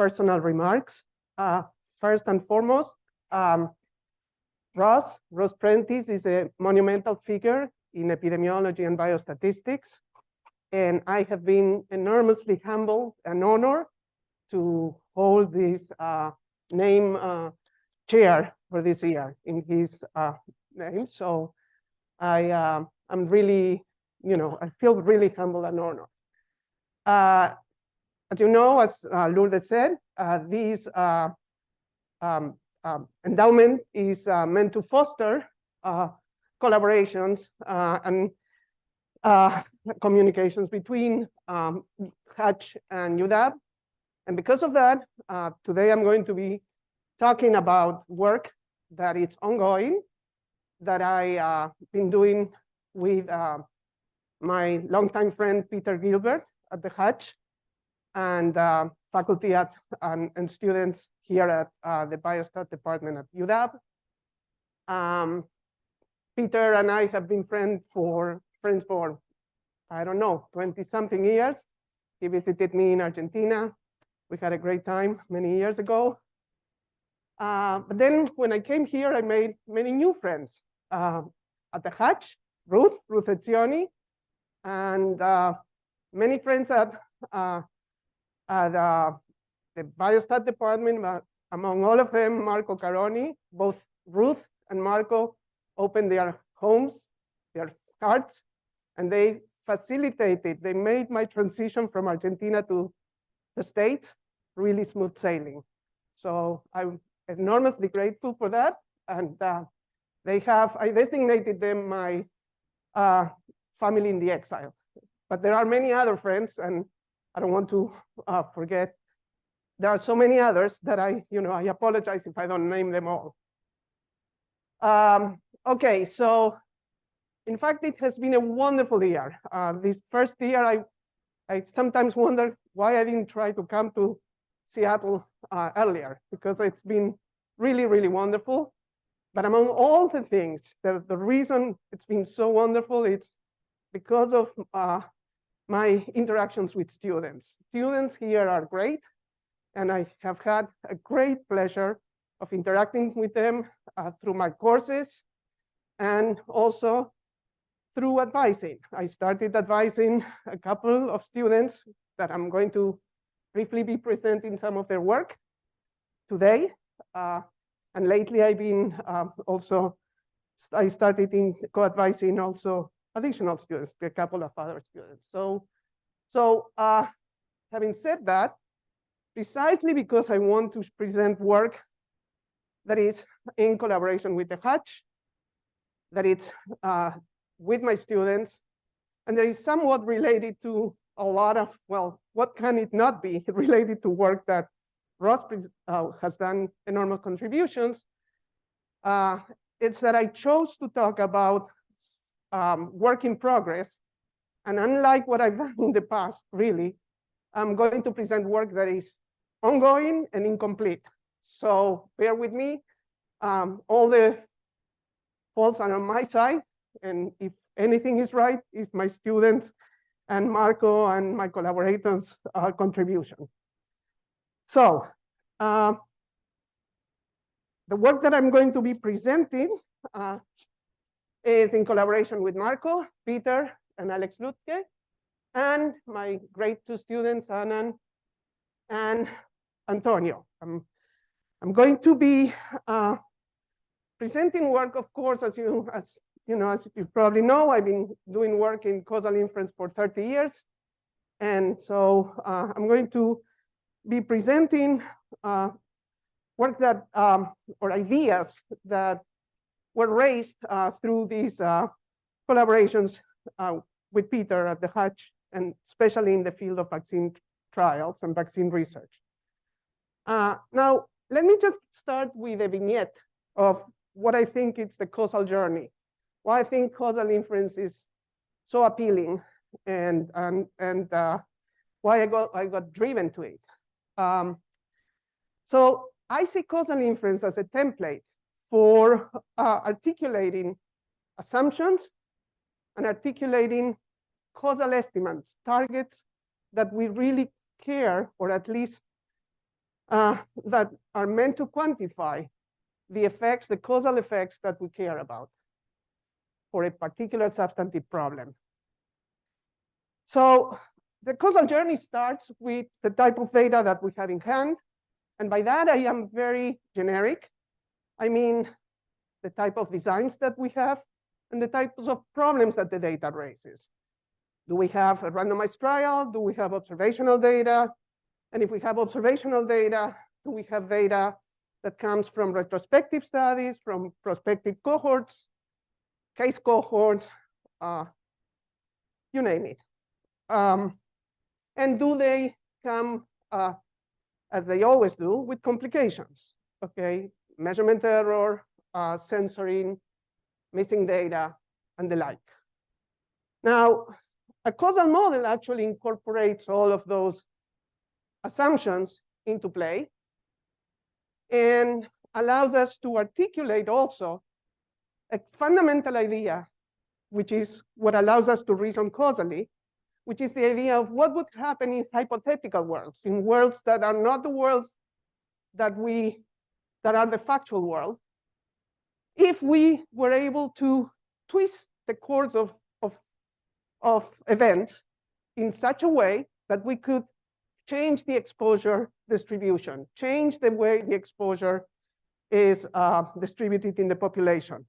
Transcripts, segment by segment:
personal remarks. First and foremost, Ross Prentice is a monumental figure in epidemiology and biostatistics. And I have been enormously humbled and honored to hold this name chair for this year in his name. So I'm really, I feel really humble and honored. As you know, as Lourdes said, this endowment is meant to foster collaborations and communications between Hatch and UW. And because of that, today I'm going to be talking about work that is ongoing, that I been doing with my longtime friend, Peter Gilbert at the Hatch, and faculty and students here at the Biostat department at UW. Peter and I have been friends for, I don't know, 20-something years. He visited me in Argentina. We had a great time many years ago. But then when I came here, I made many new friends at the Hatch, Ruth Etzioni, and many friends at the Biostat department, among all of them, Marco Caroni. Both Ruth and Marco opened their homes, their hearts, and they facilitated, they made my transition from Argentina to the States really smooth sailing. So I'm enormously grateful for that. And I designated them my family in the exile. But there are many other friends, and I don't want to forget. There are so many others that I apologize if I don't name them all. Okay, so in fact, it has been a wonderful year. This first year, I sometimes wonder why I didn't try to come to Seattle earlier, because it's been really, really wonderful. But among all the things, the reason it's been so wonderful, it's because of my interactions with students. Students here are great, and I have had a great pleasure of interacting with them through my courses and also through advising. I started advising a couple of students that I'm going to briefly be presenting some of their work today. And lately I've been I started in co-advising also additional students, a couple of other students. So having said that, precisely because I want to present work that is in collaboration with the Hatch, that it's with my students, and that is somewhat related to a lot of, well, what can it not be related to work that Ross has done enormous contributions. It's that I chose to talk about work in progress. And unlike what I've done in the past, really, I'm going to present work that is ongoing and incomplete. So bear with me. All the faults are on my side. And if anything is right, it's my students and Marco and my collaborators' contribution. So the work that I'm going to be presenting is in collaboration with Marco, Peter, and Alex Lutke, and my great two students, Anand and Antonio. I'm going to be presenting work, of course, as you probably know, I've been doing work in causal inference for 30 years. And so I'm going to be presenting work that, or ideas that were raised through these collaborations with Peter at the Hatch, and especially in the field of vaccine trials and vaccine research. Now, let me just start with a vignette of what I think is the causal journey, why I think causal inference is so appealing, and why I got driven to it. So I see causal inference as a template for articulating assumptions and articulating causal estimates, targets that we really care, or at least that are meant to quantify the effects, the causal effects that we care about for a particular substantive problem. So the causal journey starts with the type of data that we have in hand. And by that, I am very generic. I mean, the type of designs that we have and the types of problems that the data raises. Do we have a randomized trial? Do we have observational data? And if we have observational data, do we have data that comes from retrospective studies, from prospective cohorts, case cohorts, you name it. And do they come, as they always do, with complications? Okay, measurement error, censoring, missing data, and the like. Now, a causal model actually incorporates all of those assumptions into play and allows us to articulate also a fundamental idea, which is what allows us to reason causally, which is the idea of what would happen in hypothetical worlds, in worlds that are not the worlds that are the factual world, if we were able to twist the course of events in such a way that we could change the exposure distribution, change the way the exposure is distributed in the population.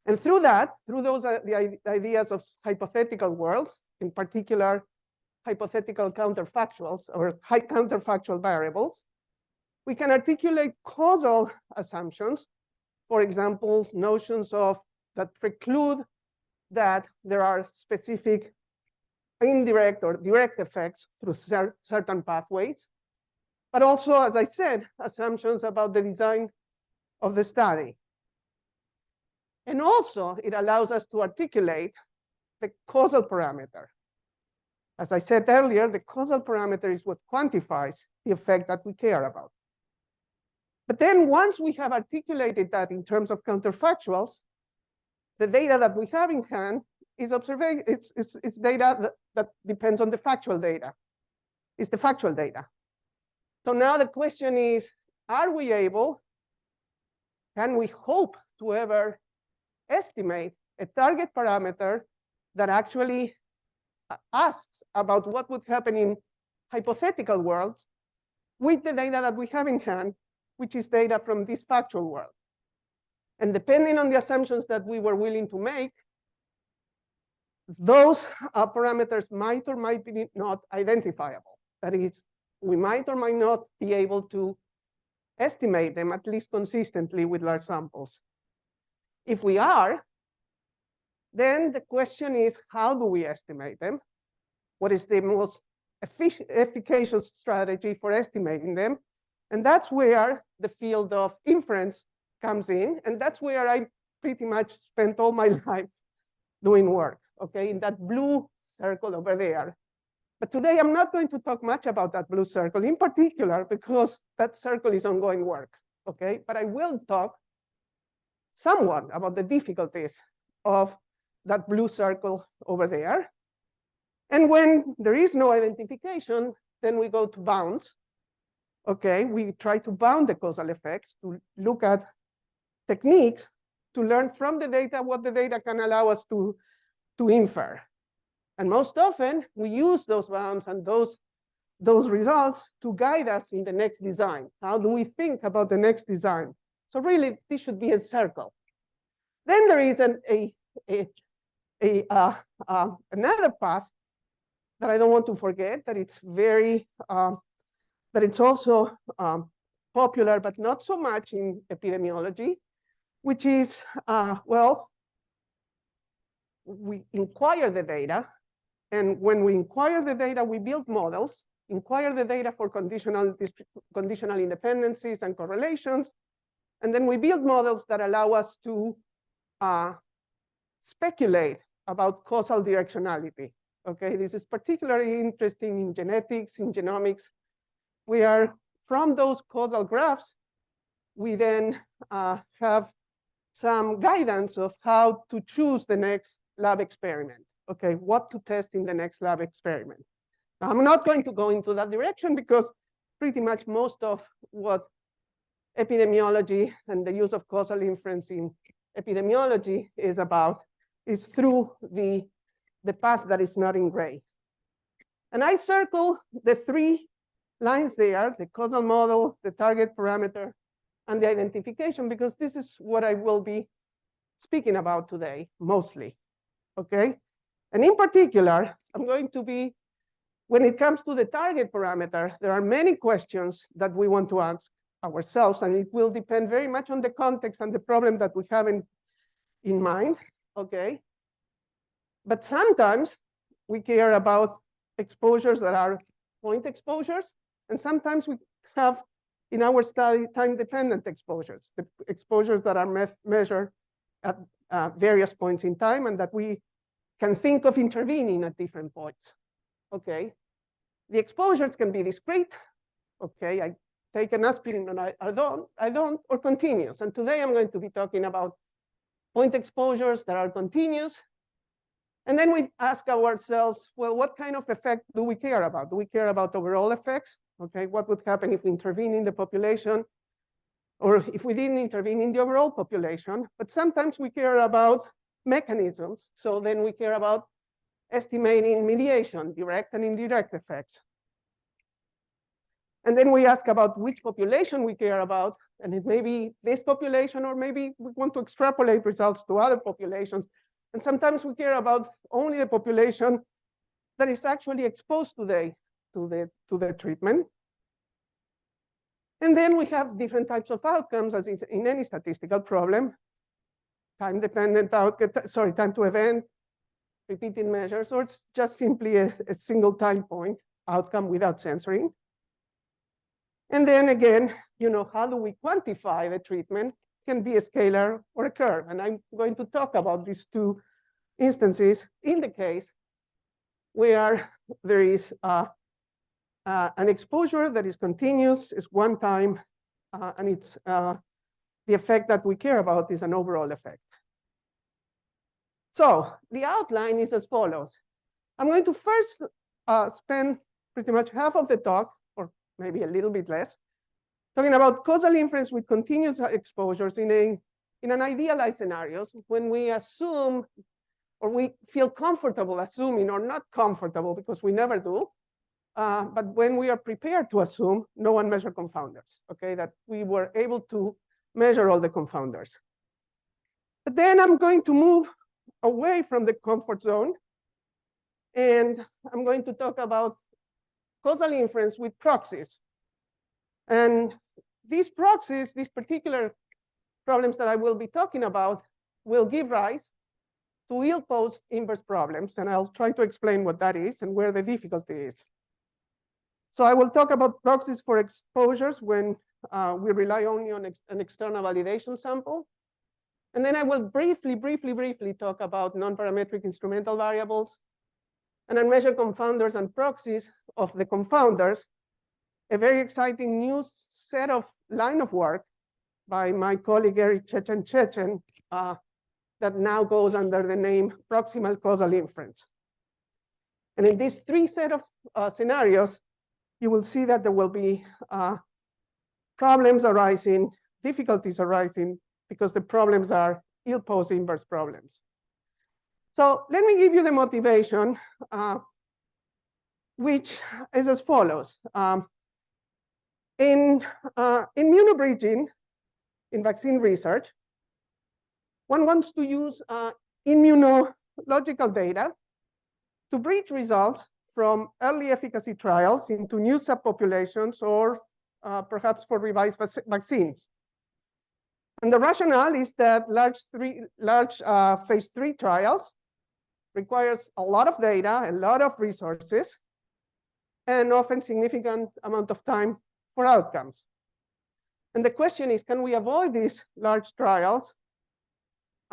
And through that, through those the ideas of hypothetical worlds, in particular, hypothetical counterfactuals or high counterfactual variables, we can articulate causal assumptions. For example, notions of that preclude that there are specific indirect or direct effects through certain pathways, but also, as I said, assumptions about the design of the study. And also, it allows us to articulate the causal parameter. As I said earlier, the causal parameter is what quantifies the effect that we care about. But then once we have articulated that in terms of counterfactuals, the data that we have in hand is it's data that depends on the factual data. It's the factual data. So now the question is, are we able, can we hope to ever estimate a target parameter that actually asks about what would happen in hypothetical worlds with the data that we have in hand, which is data from this factual world? And depending on the assumptions that we were willing to make, those parameters might or might be not identifiable. That is, we might or might not be able to estimate them, at least consistently with large samples. If we are, then the question is, how do we estimate them? What is the most efficacious strategy for estimating them? And that's where the field of inference comes in. And that's where I pretty much spent all my life doing work, okay, in that blue circle over there. But today, I'm not going to talk much about that blue circle in particular, because that circle is ongoing work, okay? But I will talk somewhat about the difficulties of that blue circle over there. And when there is no identification, then we go to bounds. Okay, we try to bound the causal effects, to look at techniques to learn from the data what the data can allow us to infer. And most often, we use those bounds and those results to guide us in the next design. How do we think about the next design? So really, this should be a circle. Then there is another path that I don't want to forget, that it's very, that it's also popular, but not so much in epidemiology, which is, well, we inquire the data. And when we inquire the data, we build models, inquire the data for conditional independencies and correlations. And then we build models that allow us to speculate about causal directionality. Okay, this is particularly interesting in genetics, in genomics. We are, from those causal graphs, we then have some guidance of how to choose the next lab experiment. Okay, what to test in the next lab experiment. Now, I'm not going to go into that direction because pretty much most of what epidemiology and the use of causal inference in epidemiology is about, is through the path that is not in gray. And I circle the 3 lines there, the causal model, the target parameter, and the identification, because this is what I will be speaking about today, mostly, okay? And in particular, I'm going to be, when it comes to the target parameter, there are many questions that we want to ask ourselves, and it will depend very much on the context and the problem that we have in mind, okay? But sometimes we care about exposures that are point exposures, and sometimes we have in our study time-dependent exposures, the exposures that are measured at various points in time and that we can think of intervening at different points, okay? The exposures can be discrete, okay? I take an aspirin and I don't, or continuous. And today I'm going to be talking about point exposures that are continuous. And then we ask ourselves, well, what kind of effect do we care about? Do we care about overall effects? Okay, what would happen if we intervene in the population, or if we didn't intervene in the overall population? But sometimes we care about mechanisms. So then we care about estimating mediation, direct and indirect effects. And then we ask about which population we care about, and it may be this population, or maybe we want to extrapolate results to other populations. And sometimes we care about only the population that is actually exposed today to the treatment. And then we have different types of outcomes, as is in any statistical problem. Time-dependent outcome, sorry, time to event, repeated measures, or it's just simply a single time point outcome without censoring. And then again, you know, how do we quantify the treatment? It can be a scalar or a curve. And I'm going to talk about these 2 instances in the case where there is an exposure that is continuous, is one time, and it's the effect that we care about is an overall effect. So the outline is as follows. I'm going to first spend pretty much half of the talk, or maybe a little bit less, talking about causal inference with continuous exposures in an idealized scenarios when we assume, or we feel comfortable assuming, or not comfortable because we never do, but when we are prepared to assume no unmeasured confounders, okay, that we were able to measure all the confounders. But then I'm going to move away from the comfort zone, and I'm going to talk about causal inference with proxies. And these proxies, these particular problems that I will be talking about, will give rise to ill-posed inverse problems, and I'll try to explain what that is and where the difficulty is. So I will talk about proxies for exposures when we rely only on an external validation sample. And then I will briefly talk about non-parametric instrumental variables and unmeasured confounders and proxies of the confounders, a very exciting new line of work by my colleague Eric Chechen that now goes under the name proximal causal inference. And in these 3 set of scenarios, you will see that there will be problems arising, difficulties arising, because the problems are ill-posed inverse problems. So let me give you the motivation, which is as follows. In immunobridging, in vaccine research, one wants to use immunological data to bridge results from early efficacy trials into new subpopulations, or perhaps for revised vaccines. And the rationale is that large phase 3 trials requires a lot of data, a lot of resources, and often significant amount of time for outcomes. And the question is, can we avoid these large trials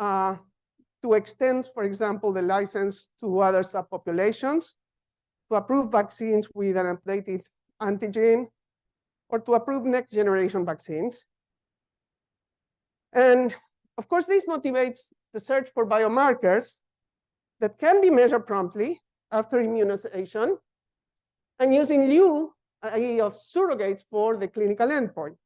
to extend, for example, the license to other subpopulations, to approve vaccines with an updated antigen, or to approve next generation vaccines? And of course, this motivates the search for biomarkers that can be measured promptly after immunization, and using lieu i.e. of surrogates for the clinical endpoint.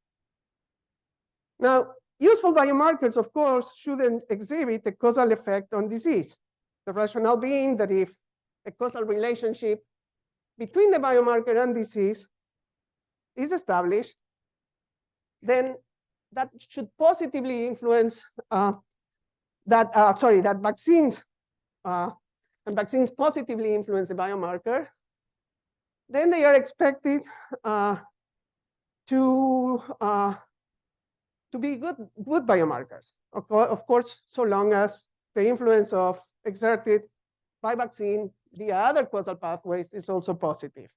Now, useful biomarkers, of course, shouldn't exhibit a causal effect on disease. The rationale being that if a causal relationship between the biomarker and disease is established, then that should positively influence that vaccines and vaccines positively influence the biomarker. Then they are expected to be good biomarkers. Of course, so long as the influence of exerted by vaccine via other causal pathways is also positive.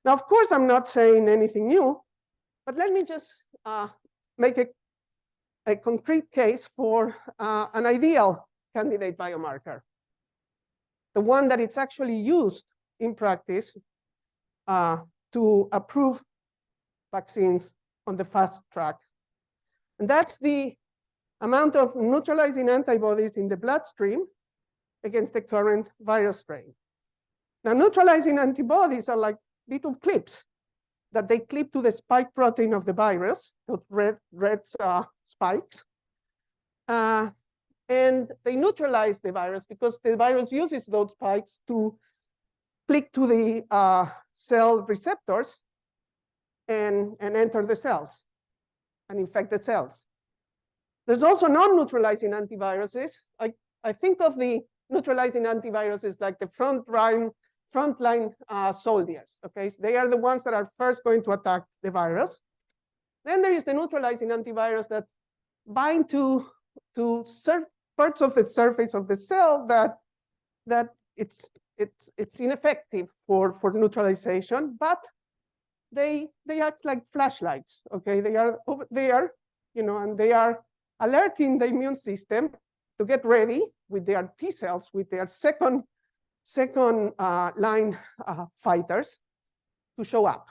Now, of course, I'm not saying anything new, but let me just make a concrete case for an ideal candidate biomarker, the one that it's actually used in practice to approve vaccines on the fast track. And that's the amount of neutralizing antibodies in the bloodstream against the current virus strain. Now, neutralizing antibodies are like little clips that they clip to the spike protein of the virus, those red spikes. And they neutralize the virus because the virus uses those spikes to click to the cell receptors and enter the cells and infect the cells. There's also non-neutralizing antiviruses. I think of the neutralizing antiviruses like the frontline soldiers. Okay, they are the ones that are first going to attack the virus. Then there is the neutralizing antivirus that bind to parts of the surface of the cell that it's ineffective for neutralization, but they act like flashlights. Okay, they are over there, and they are alerting the immune system to get ready with their T cells, with their second line fighters to show up.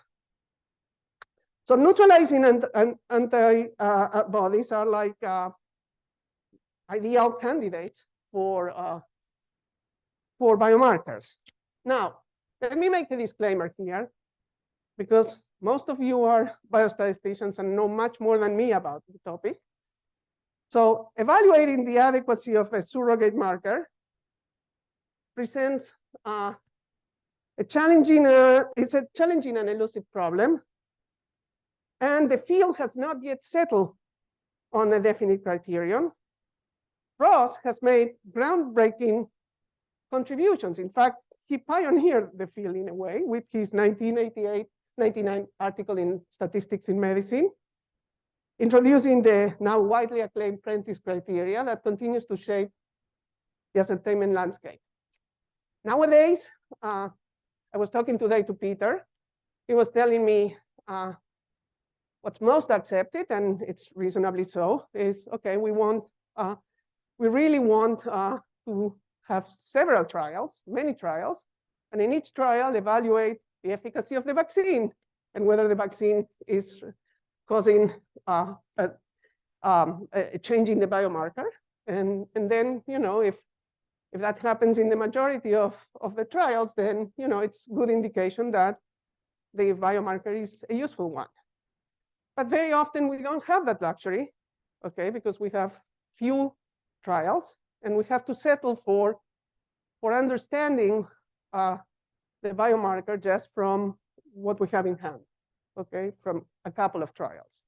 So neutralizing antibodies are like ideal candidates for biomarkers. Now, let me make a disclaimer here, because most of you are biostatisticians and know much more than me about the topic. So evaluating the adequacy of a surrogate marker presents it's a challenging and elusive problem. And the field has not yet settled on a definite criterion. Ross has made groundbreaking contributions. In fact, he pioneered the field in a way with his 1988-99 article in Statistics in Medicine, introducing the now widely acclaimed Prentice criteria that continues to shape the ascertainment landscape. Nowadays, I was talking today to Peter. He was telling me what's most accepted, and it's reasonably so, is okay, we really want to have several trials, many trials, and in each trial evaluate the efficacy of the vaccine and whether the vaccine is causing a change in the biomarker. And then, if that happens in the majority of the trials, then, it's good indication that the biomarker is a useful one. But very often we don't have that luxury, okay, because we have few trials and we have to settle for understanding the biomarker just from what we have in hand, okay, from a couple of trials.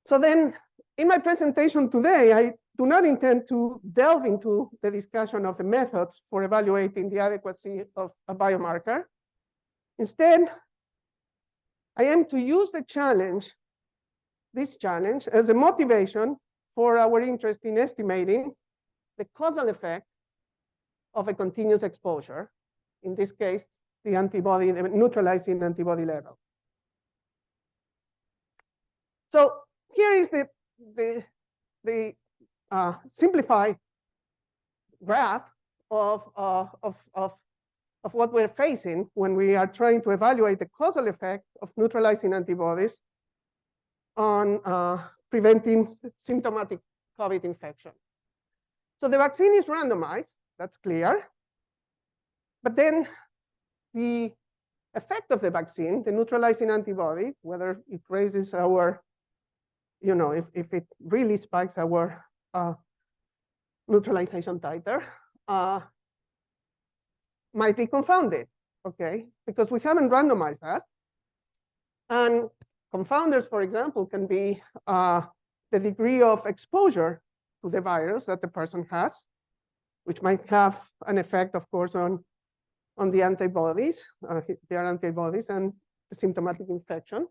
So then in my presentation today, I do not intend to delve into the discussion of the methods for evaluating the adequacy of a biomarker. Instead, I am to use this challenge as a motivation for our interest in estimating the causal effect of a continuous exposure, in this case, the neutralizing antibody level. So here is the simplified graph of what we're facing when we are trying to evaluate the causal effect of neutralizing antibodies on preventing symptomatic COVID infection. So the vaccine is randomized, that's clear. But then the effect of the vaccine, the neutralizing antibody, whether it raises our, if it really spikes our neutralization titer, might be confounded, okay? Because we haven't randomized that. And confounders, for example, can be the degree of exposure to the virus that the person has, which might have an effect, of course, on the antibodies, their antibodies and the symptomatic infection.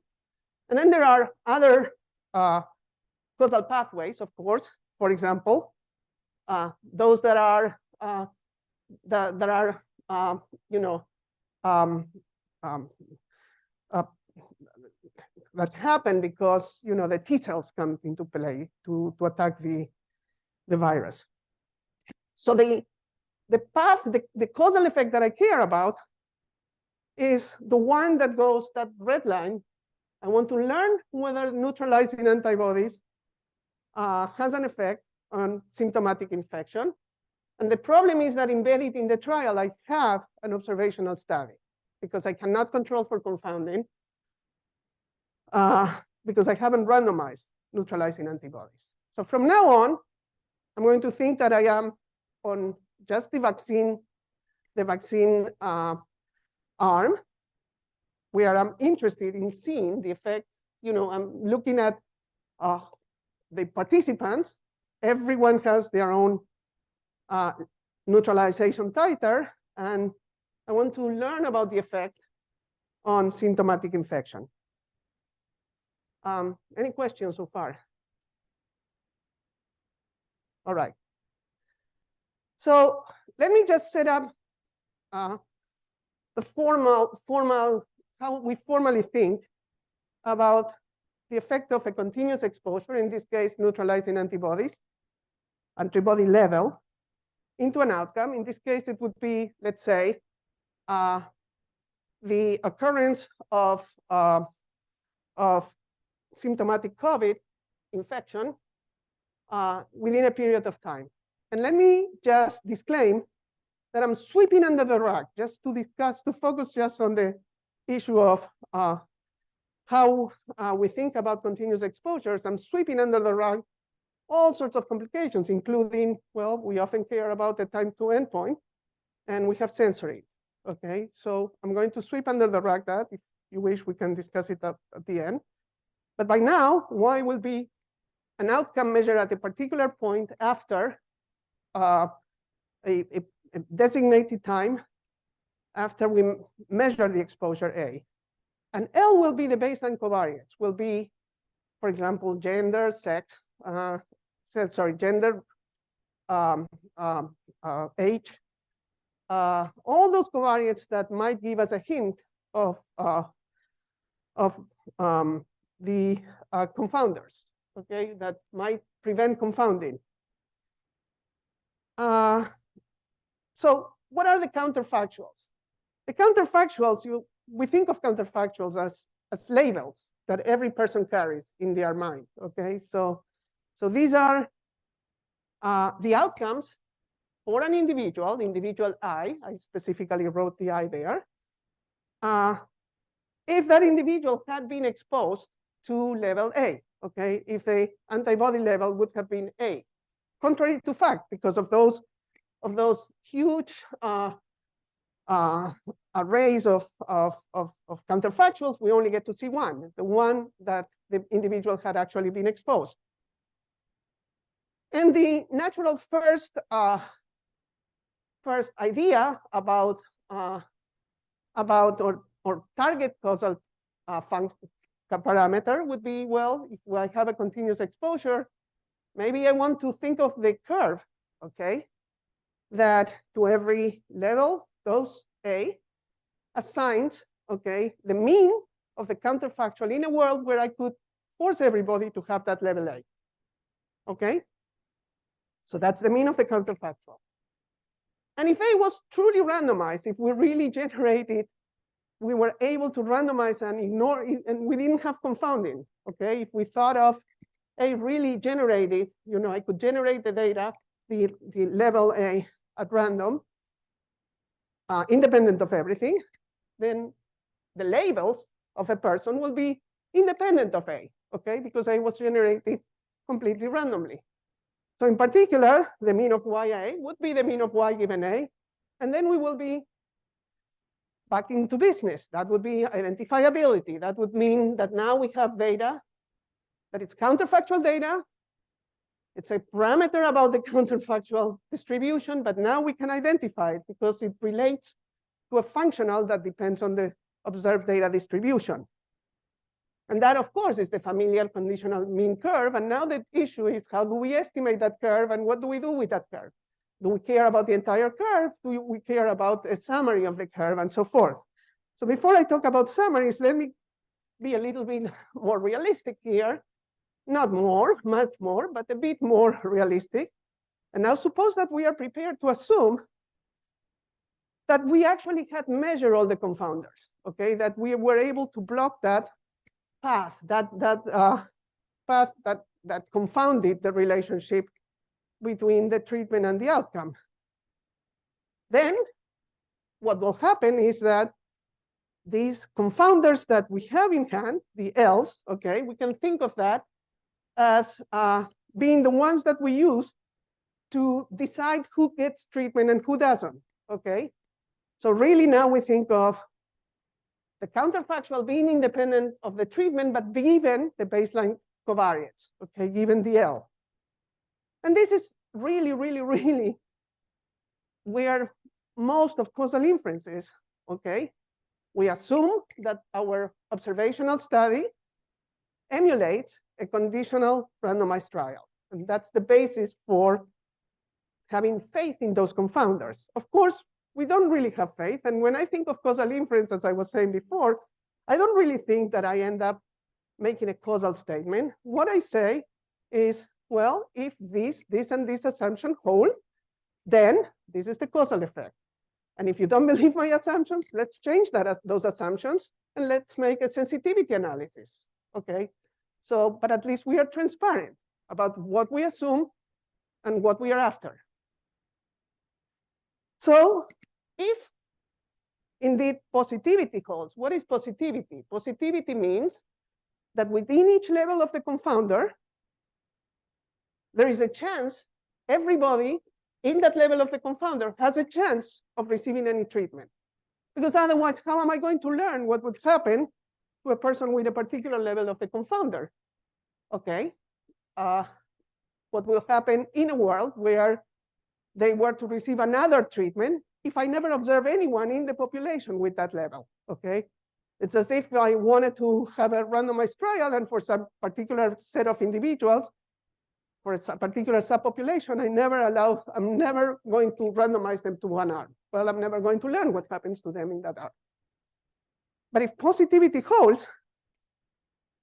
And then there are other causal pathways, of course. For example, those that are that happen because the T cells come into play to attack the virus. So the path, the causal effect that I care about is the one that goes, that red line. I want to learn whether neutralizing antibodies has an effect on symptomatic infection. And the problem is that embedded in the trial, I have an observational study because I cannot control for confounding because I haven't randomized neutralizing antibodies. So from now on, I'm going to think that I am on just the vaccine arm, where I'm interested in seeing the effect. I'm looking at the participants. Everyone has their own neutralization titer, and I want to learn about the effect on symptomatic infection. Any questions so far? All right. So let me just set up the formal, how we formally think about the effect of a continuous exposure, in this case, neutralizing antibodies, antibody level, into an outcome. In this case, it would be, let's say, the occurrence of symptomatic COVID infection within a period of time. And let me just disclaim that I'm sweeping under the rug just to focus just on the issue of how we think about continuous exposures. I'm sweeping under the rug all sorts of complications, including, well, we often care about the time to endpoint, and we have censoring. Okay, so I'm going to sweep under the rug that. If you wish, we can discuss it at the end. But by now, Y will be an outcome measured at a particular point after a designated time after we measure the exposure A. And L will be the baseline covariates, will be, for example, gender, sex, gender, age, all those covariates that might give us a hint of the confounders, okay, that might prevent confounding. So what are the counterfactuals? The counterfactuals, we think of counterfactuals as labels that every person carries in their mind, okay? So these are the outcomes for an individual, the individual I specifically wrote the I there, if that individual had been exposed to level A, okay? If the antibody level would have been A, contrary to fact, because of those huge arrays of counterfactuals, we only get to see one, the one that the individual had actually been exposed. And the natural first idea about or target causal parameter would be, well, if I have a continuous exposure, maybe I want to think of the curve, okay, that to every level goes A assigns, okay, the mean of the counterfactual in a world where I could force everybody to have that level A, okay? So that's the mean of the counterfactual. And if A was truly randomized, if we really generated, we were able to randomize and ignore it, and we didn't have confounding, okay? If we thought of A really generated, I could generate the data, the level A at random, independent of everything, then the labels of a person will be independent of A, okay? Because A was generated completely randomly. So in particular, the mean of YA would be the mean of Y given A, and then we will be back into business. That would be identifiability. That would mean that now we have data, that it's counterfactual data. It's a parameter about the counterfactual distribution, but now we can identify it because it relates to a functional that depends on the observed data distribution. And that, of course, is the familiar conditional mean curve. And now the issue is, how do we estimate that curve, and what do we do with that curve? Do we care about the entire curve? Do we care about a summary of the curve, and so forth? So before I talk about summaries, let me be a little bit more realistic here. Not more, much more, but a bit more realistic. And now suppose that we are prepared to assume that we actually had measured all the confounders, okay? That we were able to block that path, that confounded the relationship between the treatment and the outcome. Then what will happen is that these confounders that we have in hand, the L's, okay, we can think of that as being the ones that we use to decide who gets treatment and who doesn't, okay? So really now we think of the counterfactual being independent of the treatment, but given the baseline covariance, okay, given the L. And this is really, really, really where most of causal inference is, okay? We assume that our observational study emulates a conditional randomized trial. And that's the basis for having faith in those confounders. Of course, we don't really have faith. And when I think of causal inference, as I was saying before, I don't really think that I end up making a causal statement. What I say is, well, if this, and this assumption hold, then this is the causal effect. And if you don't believe my assumptions, let's change those assumptions, and let's make a sensitivity analysis, okay? So, but at least we are transparent about what we assume and what we are after. So if indeed positivity holds, what is positivity? Positivity means that within each level of the confounder, there is a chance everybody in that level of the confounder has a chance of receiving any treatment. Because otherwise, how am I going to learn what would happen to a person with a particular level of the confounder? Okay, what will happen in a world where they were to receive another treatment if I never observe anyone in the population with that level, okay? It's as if I wanted to have a randomized trial, and for some particular set of individuals, for a particular subpopulation, I'm never going to randomize them to one arm. Well, I'm never going to learn what happens to them in that arm. But if positivity holds,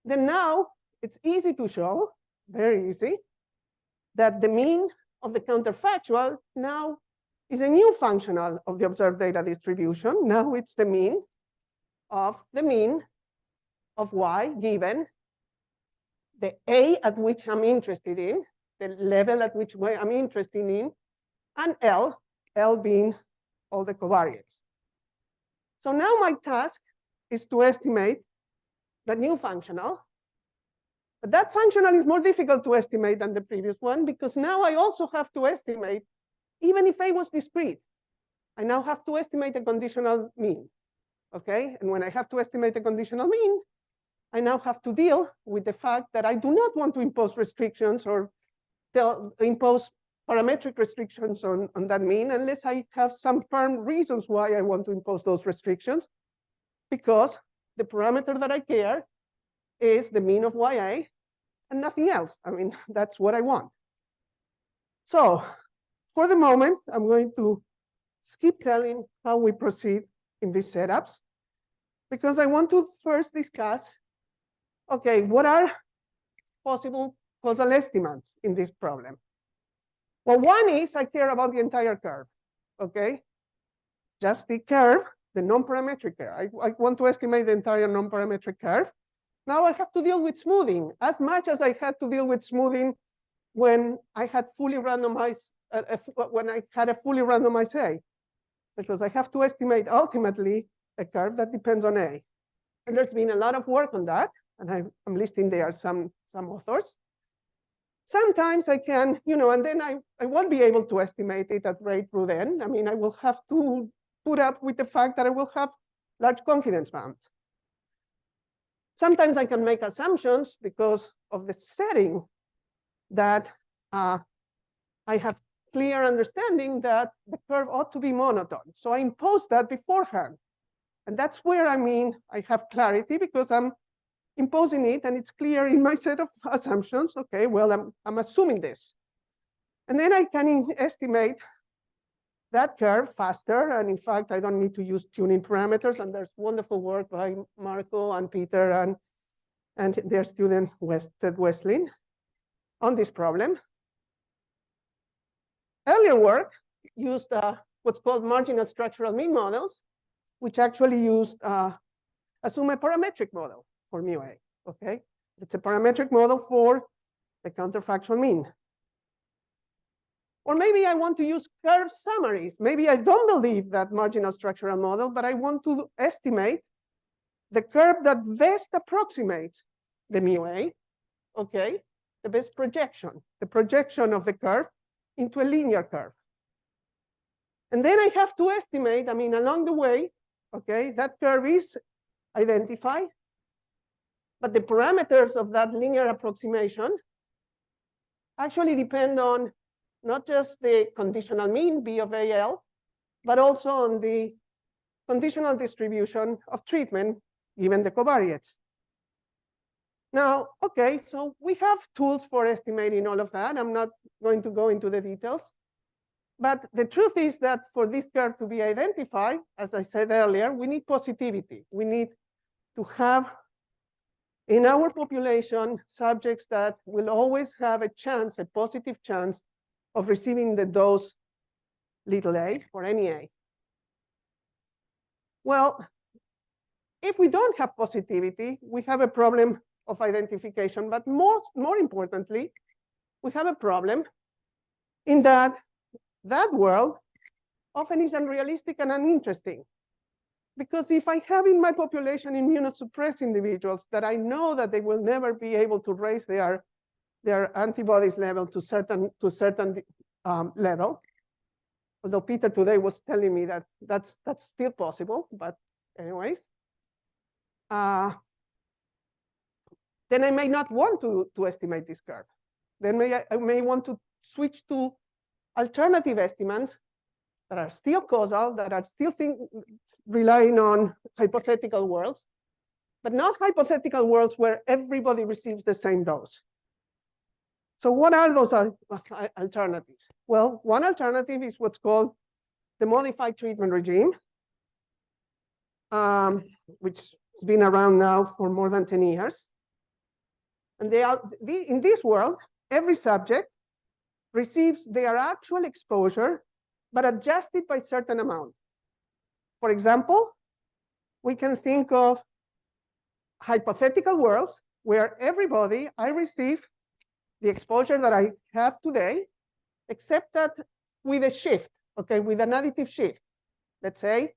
then now it's easy to show, very easy, that the mean of the counterfactual now is a new functional of the observed data distribution. Now it's the mean of Y given the A at which I'm interested in, the level at which I'm interested in, and L being all the covariates. So now my task is to estimate the new functional. But that functional is more difficult to estimate than the previous one, because now I also have to estimate, even if A was discrete, I now have to estimate a conditional mean, okay? And when I have to estimate a conditional mean, I now have to deal with the fact that I do not want to impose restrictions or impose parametric restrictions on that mean unless I have some firm reasons why I want to impose those restrictions, because the parameter that I care is the mean of YA and nothing else. I mean, that's what I want. So for the moment, I'm going to skip telling how we proceed in these setups, because I want to first discuss, okay, what are possible causal estimates in this problem? Well, one is I care about the entire curve, okay? Just the curve, the non-parametric curve. I want to estimate the entire non-parametric curve. Now I have to deal with smoothing as much as I had to deal with smoothing when I had fully randomized, when I had a fully randomized A, because I have to estimate ultimately a curve that depends on A. And there's been a lot of work on that, and I'm listing there some authors. Sometimes I can, and then I won't be able to estimate it at rate through then. I mean, I will have to put up with the fact that I will have large confidence bands. Sometimes I can make assumptions because of the setting that I have clear understanding that the curve ought to be monotone. So I impose that beforehand. And that's where I have clarity because I'm imposing it and it's clear in my set of assumptions. Okay, well, I'm assuming this. And then I can estimate that curve faster. And in fact, I don't need to use tuning parameters. And there's wonderful work by Marco and Peter and their student Ted Westlin on this problem. Earlier work used what's called marginal structural mean models, which actually used assume a parametric model for mu A. Okay, it's a parametric model for the counterfactual mean. Or maybe I want to use curve summaries. Maybe I don't believe that marginal structural model, but I want to estimate the curve that best approximates the mu A. Okay, the best projection, the projection of the curve into a linear curve. And then I have to estimate, along the way, okay, that curve is identified, but the parameters of that linear approximation actually depend on not just the conditional mean B of AL, but also on the conditional distribution of treatment given the covariates. Now, okay, so we have tools for estimating all of that. I'm not going to go into the details. But the truth is that for this curve to be identified, as I said earlier, we need positivity. We need to have in our population subjects that will always have a chance, a positive chance of receiving the dose little a for any A. Well, if we don't have positivity, we have a problem of identification, but more importantly, we have a problem in that world often is unrealistic and uninteresting. Because if I have in my population immunosuppressed individuals that I know that they will never be able to raise their antibodies level to certain level, although Peter today was telling me that that's still possible, but anyways, then I may not want to estimate this curve. Then I may want to switch to alternative estimates that are still causal, that are still relying on hypothetical worlds, but not hypothetical worlds where everybody receives the same dose. So what are those alternatives? Well, one alternative is what's called the modified treatment regime, which has been around now for more than 10 years. And in this world, every subject receives their actual exposure, but adjusted by certain amount. For example, we can think of hypothetical worlds where I receive the exposure that I have today, except that with a shift, okay, with an additive shift. Let's say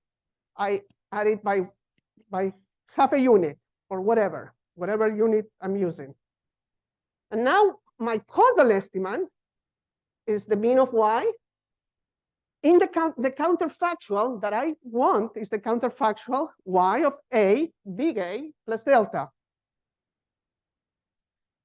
I add it by half a unit or whatever unit I'm using. And now my causal estimate is the mean of Y. In the counterfactual that I want is the counterfactual Y of A, big A, plus delta.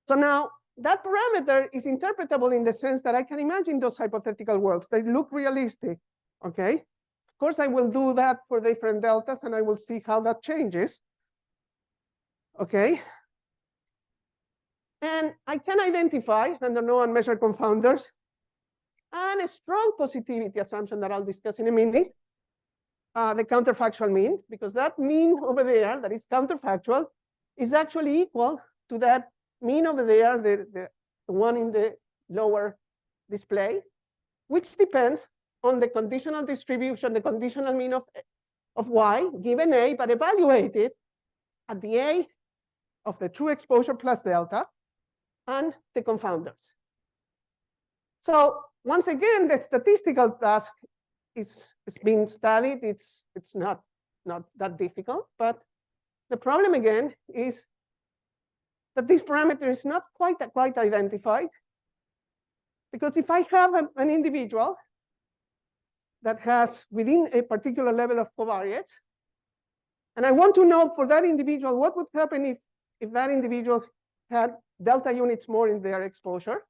So now that parameter is interpretable in the sense that I can imagine those hypothetical worlds. They look realistic, okay? Of course, I will do that for different deltas, and I will see how that changes, okay? And I can identify under known and measured confounders and a strong positivity assumption that I'll discuss in a minute, the counterfactual mean, because that mean over there that is counterfactual is actually equal to that mean over there, the one in the lower display, which depends on the conditional distribution, the conditional mean of Y given A, but evaluated at the A of the true exposure plus delta and the confounders. So once again, the statistical task is being studied. It's not that difficult, but The problem again is that this parameter is not quite identified, because if I have an individual that has within a particular level of covariance, and I want to know for that individual what would happen if that individual had delta units more in their exposure,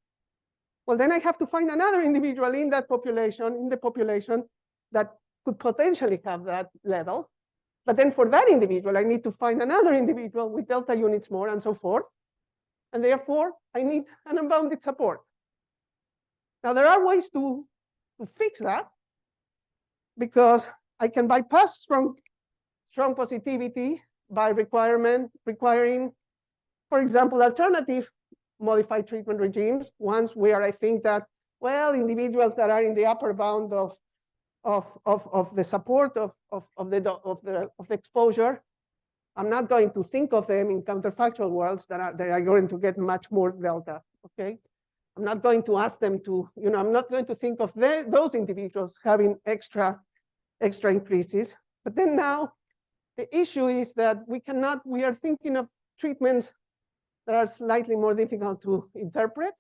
well, then I have to find another individual in that population, that could potentially have that level. But then for that individual, I need to find another individual with delta units more and so forth. And therefore, I need an unbounded support. Now, there are ways to fix that, because I can bypass strong positivity by requiring, for example, alternative modified treatment regimes, ones where I think that, well, individuals that are in the upper bound of the support of the exposure, I'm not going to think of them in counterfactual worlds that are going to get much more delta. Okay, I'm not going to ask them to, I'm not going to think of those individuals having extra increases. But then now the issue is that we are thinking of treatments that are slightly more difficult to interpret.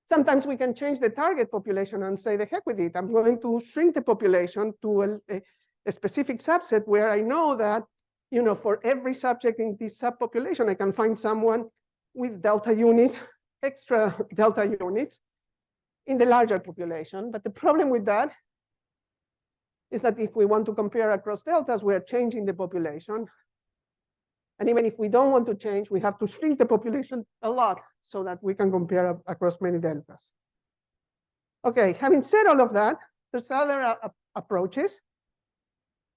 Sometimes we can change the target population and say, the heck with it, I'm going to shrink the population to a specific subset where I know that, for every subject in this subpopulation, I can find someone with delta units, extra delta units in the larger population. But the problem with that is that if we want to compare across deltas, we are changing the population. And even if we don't want to change, we have to shrink the population a lot so that we can compare across many deltas. Okay, having said all of that, there's other approaches.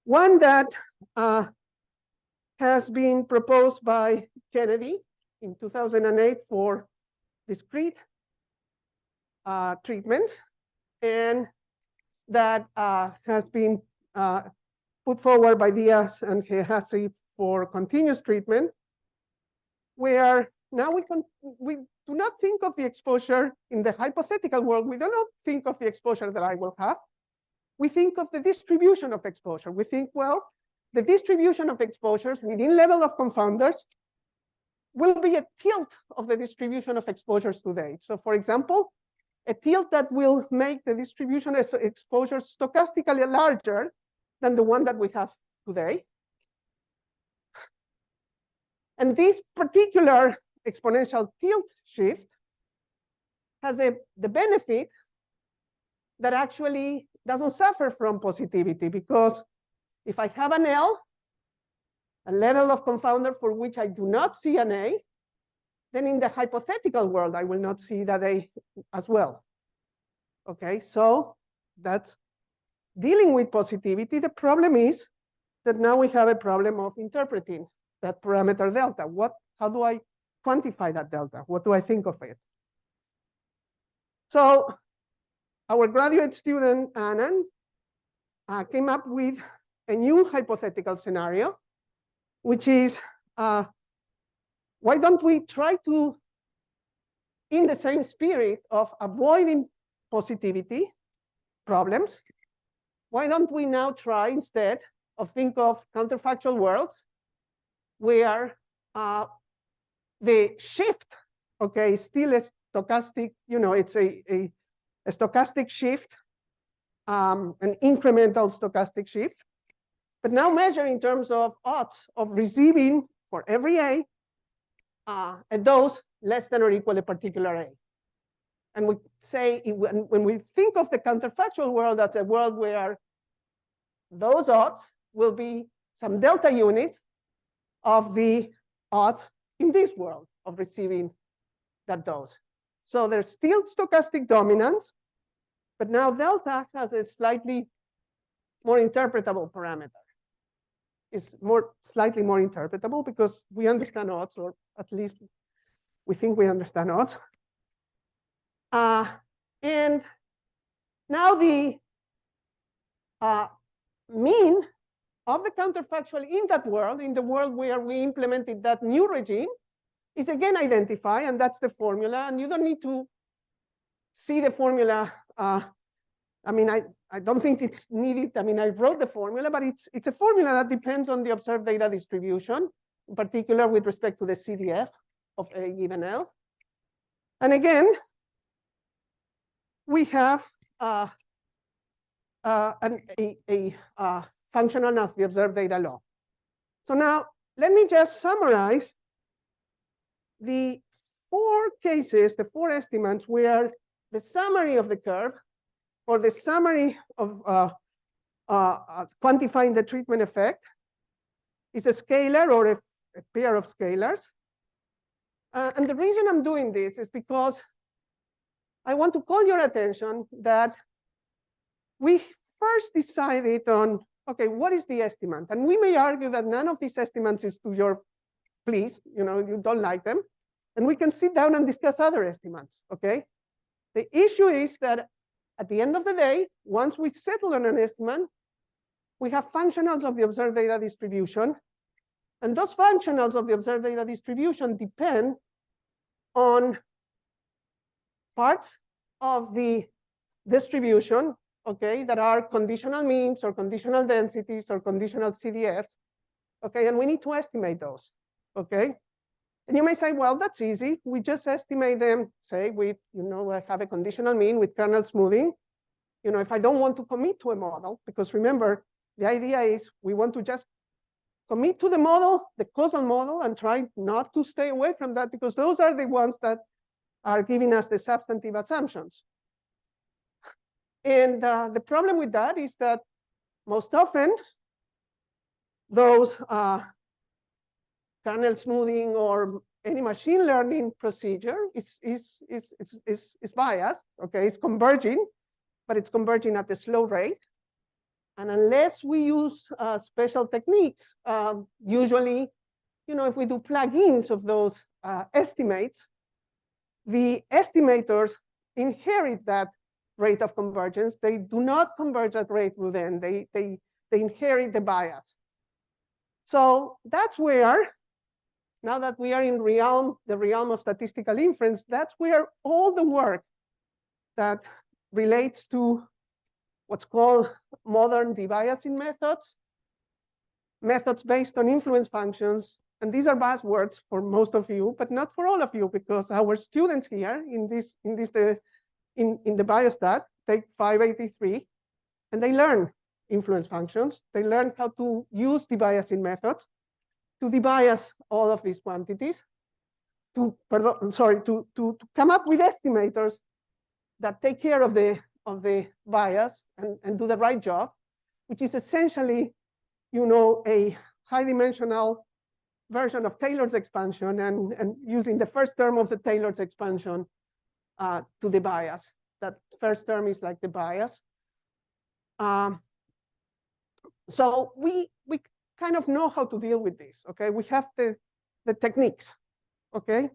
One that has been proposed by Kennedy in 2008 for discrete treatment, and that has been put forward by Diaz and Hehasi for continuous treatment, where now we do not think of the exposure in the hypothetical world. We do not think of the exposure that I will have. We think of the distribution of exposure. We think, well, the distribution of exposures within level of confounders will be a tilt of the distribution of exposures today. So for example, a tilt that will make the distribution of exposures stochastically larger than the one that we have today. And this particular exponential tilt shift has the benefit that actually doesn't suffer from positivity, because if I have an L, a level of confounder for which I do not see an A, then in the hypothetical world, I will not see that A as well. Okay, so that's dealing with positivity. The problem is that now we have a problem of interpreting that parameter delta. How do I quantify that delta? What do I think of it? So our graduate student, Anand, came up with a new hypothetical scenario, which is, why don't we try to, in the same spirit of avoiding positivity problems, why don't we now try instead of think of counterfactual worlds where the shift, okay, is still a stochastic, it's a stochastic shift, an incremental stochastic shift, but now measure in terms of odds of receiving for every A, a dose less than or equal to a particular A. And we say, when we think of the counterfactual world, that's a world where those odds will be some delta unit of the odds in this world of receiving that dose. So there's still stochastic dominance, but now delta has a slightly more interpretable parameter. It's slightly more interpretable because we understand odds, or at least we think we understand odds. And now the mean of the counterfactual in that world, in the world where we implemented that new regime, is again identified, and that's the formula. And you don't need to see the formula I mean, I don't think it's needed. I mean, I wrote the formula, but it's a formula that depends on the observed data distribution, in particular with respect to the CDF of A given L. And again, we have a functional of the observed data law. So now let me just summarize the 4 cases, the 4 estimates where the summary of the curve or the summary of quantifying the treatment effect is a scalar or a pair of scalars. And the reason I'm doing this is because I want to call your attention that we first decided on, okay, what is the estimate? And we may argue that none of these estimates is to your please, you don't like them. And we can sit down and discuss other estimates, okay? The issue is that at the end of the day, once we settle on an estimate, we have functionals of the observed data distribution. And those functionals of the observed data distribution depend on parts of the distribution, okay, that are conditional means or conditional densities or conditional CDFs, okay, and we need to estimate those, okay? And you may say, well, that's easy. We just estimate them, say, with, I have a conditional mean with kernel smoothing. If I don't want to commit to a model, because remember, the idea is we want to just commit to the model, the causal model, and try not to stay away from that, because those are the ones that are giving us the substantive assumptions. And the problem with that is that most often those kernel smoothing or any machine learning procedure is biased, okay? It's converging, but it's converging at a slow rate. And unless we use special techniques, usually, if we do plugins of those estimates, the estimators inherit that rate of convergence. They do not converge at rate within. They inherit the bias. So that's where, now that we are in the realm of statistical inference, that's where all the work that relates to what's called modern debiasing methods based on influence functions. And these are buzzwords for most of you, but not for all of you, because our students here in the biostat take 583, and they learn influence functions. They learn how to use debiasing methods to debias all of these quantities, to come up with estimators that take care of the bias and do the right job, which is essentially, a high-dimensional version of Taylor's expansion and using the first term of the Taylor's expansion to the bias. That first term is like the bias. So we kind of know how to deal with this, okay? We have the techniques, okay?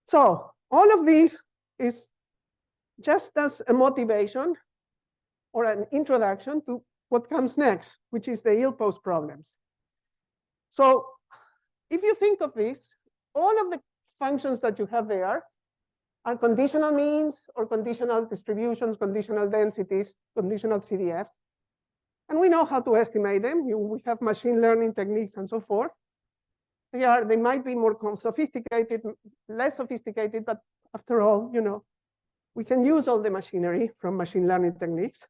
So all of this is just as a motivation or an introduction to what comes next, which is the ill-posed problems. So if you think of this, all of the functions that you have there are conditional means or conditional distributions, conditional densities, conditional CDFs. And we know how to estimate them. We have machine learning techniques and so forth. They might be more sophisticated, less sophisticated, but after all, we can use all the machinery from machine learning techniques.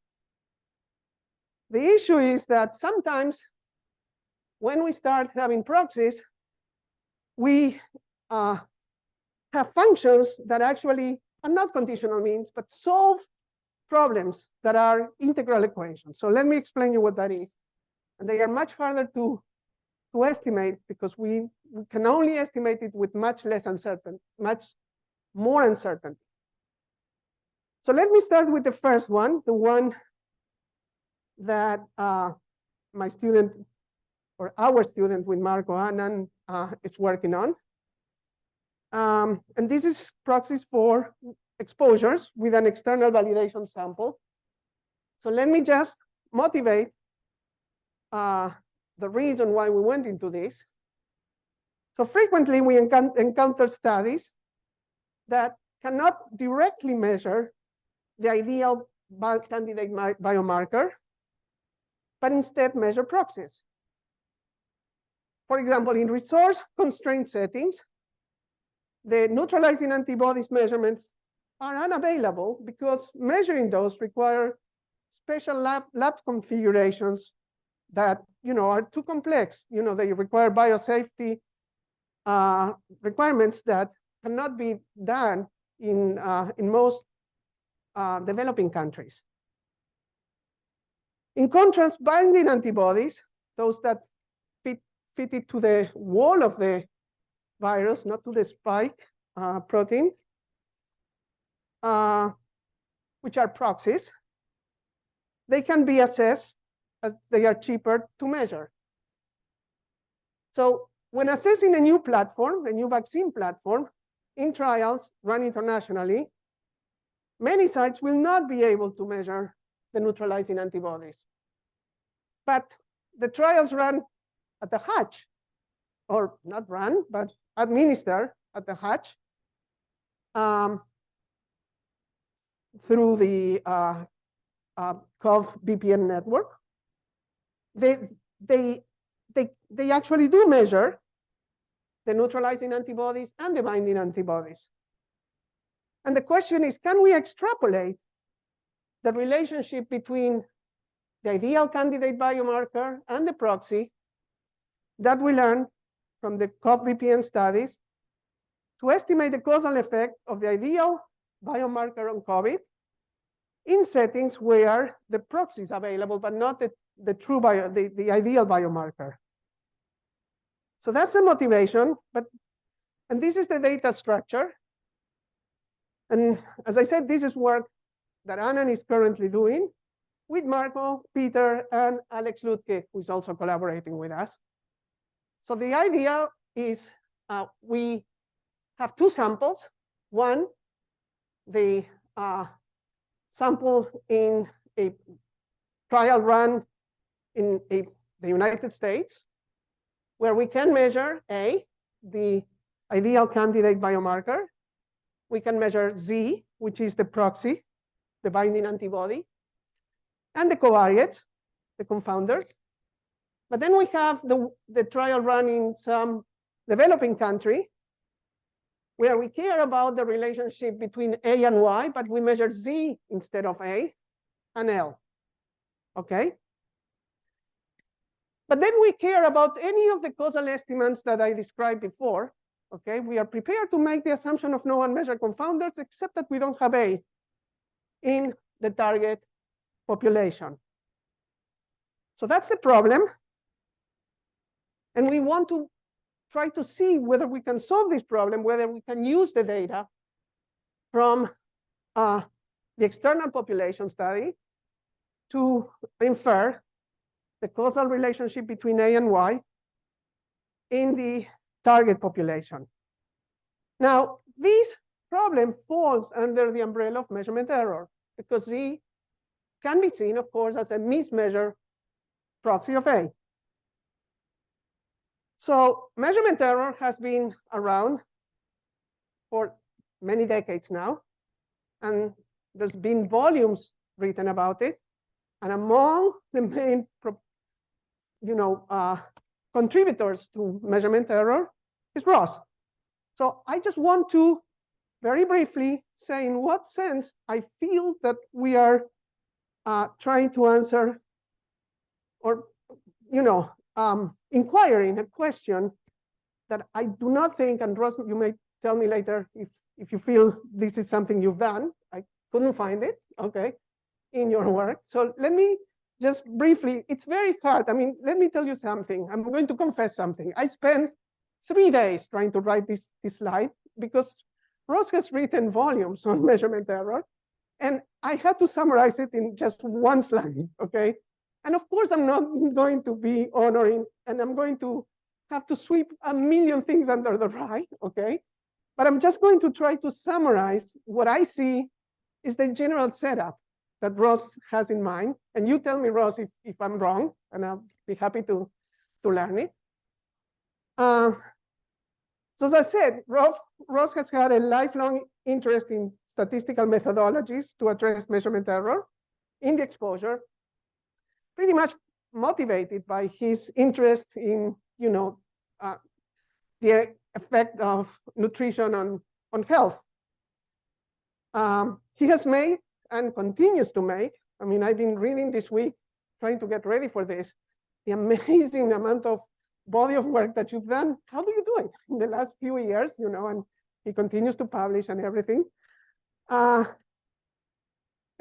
The issue is that sometimes when we start having proxies, we have functions that actually are not conditional means, but solve problems that are integral equations. So let me explain you what that is. And they are much harder to estimate because we can only estimate it with much more uncertainty. So let me start with the first one, the one that my student or our student with Marco Annan is working on. And this is proxies for exposures with an external validation sample. So let me just motivate the reason why we went into this. So frequently we encounter studies that cannot directly measure the ideal candidate biomarker, but instead measure proxies. For example, in resource-constrained settings, the neutralizing antibodies measurements are unavailable because measuring those require special lab configurations that are too complex. They require biosafety requirements that cannot be done in most developing countries. In contrast, binding antibodies, those that fit it to the wall of the virus, not to the spike protein, which are proxies, they can be assessed as they are cheaper to measure. So when assessing a new platform, a new vaccine platform, in trials run internationally, many sites will not be able to measure the neutralizing antibodies. But the trials run at the hatch, or not run, but administer at the hatch through the COV VPN network. They actually do measure the neutralizing antibodies and the binding antibodies. And the question is, can we extrapolate the relationship between the ideal candidate biomarker and the proxy that we learned from the COV VPN studies to estimate the causal effect of the ideal biomarker on COVID in settings where the proxy is available, but not the true the ideal biomarker. So that's the motivation, and this is the data structure. And as I said, this is work that Anand is currently doing with Marco, Peter, and Alex Lutke, who is also collaborating with us. So the idea is we have two samples. One, the sample in a trial run in the United States, where we can measure A, the ideal candidate biomarker. We can measure Z, which is the proxy, the binding antibody, and the covariates, the confounders. But then we have the trial run in some developing country where we care about the relationship between A and Y, but we measure Z instead of A and L, okay? But then we care about any of the causal estimates that I described before, okay? We are prepared to make the assumption of no unmeasured confounders, except that we don't have A in the target population. So that's the problem. And we want to try to see whether we can solve this problem, whether we can use the data from the external population study to infer the causal relationship between A and Y in the target population. Now, this problem falls under the umbrella of measurement error, because Z can be seen, of course, as a mismeasured proxy of A. So measurement error has been around for many decades now, and there's been volumes written about it. And among the main contributors to measurement error is Ross. So I just want to very briefly say in what sense I feel that we are trying to answer or inquiring a question that I do not think, and Ross, you may tell me later if you feel this is something you've done. I couldn't find it, okay, in your work. So let me just briefly, it's very hard. I mean, let me tell you something. I'm going to confess something. I spent 3 days trying to write this slide because Ross has written volumes on measurement error, and I had to summarize it in just one slide, okay? And of course, I'm not going to be honoring, and I'm going to have to sweep a million things under the rug, okay? But I'm just going to try to summarize what I see is the general setup that Ross has in mind. And you tell me, Ross, if I'm wrong, and I'll be happy to learn it. So as I said, Ross has had a lifelong interest in statistical methodologies to address measurement error. in the exposure, pretty much motivated by his interest in, the effect of nutrition on health. He has made and continues to make, I mean, I've been reading this week, trying to get ready for this, the amazing amount of body of work that you've done. How do you do it in the last few years, and he continues to publish and everything. And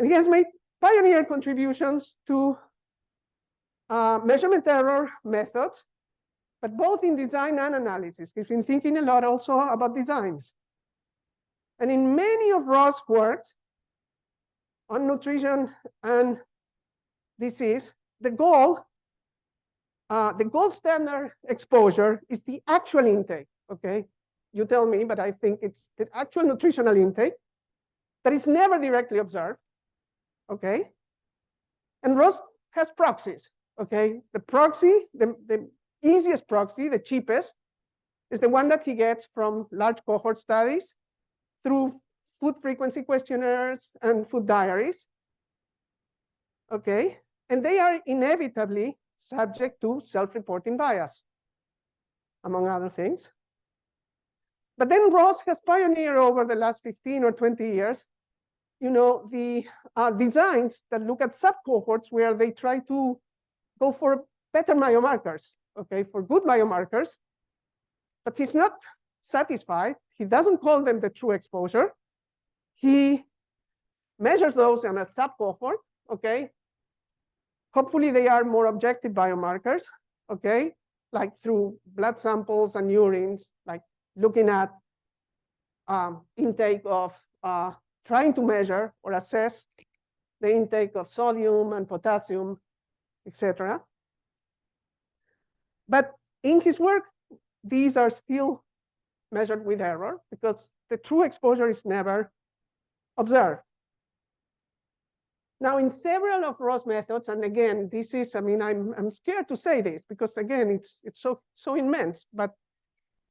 he has made pioneer contributions to measurement error methods, but both in design and analysis. He's been thinking a lot also about designs. And in many of Ross' works on nutrition and disease, the gold standard exposure is the actual intake, okay? You tell me, but I think it's the actual nutritional intake that is never directly observed, okay? And Ross has proxies, okay? The proxy, the easiest proxy, the cheapest, is the one that he gets from large cohort studies through food frequency questionnaires and food diaries, okay? And they are inevitably subject to self-reporting bias, among other things. But then Ross has pioneered over the last 15 or 20 years, the designs that look at sub-cohorts where they try to go for better biomarkers, okay, for good biomarkers. But he's not satisfied. He doesn't call them the true exposure. He measures those on a sub-cohort, okay? Hopefully they are more objective biomarkers, okay? Like through blood samples and urines, like looking at intake of, trying to measure or assess the intake of sodium and potassium, etc. But in his work, these are still measured with error because the true exposure is never observed. Now, in several of Ross methods, and again, this is, I mean, I'm scared to say this because again, it's so immense, but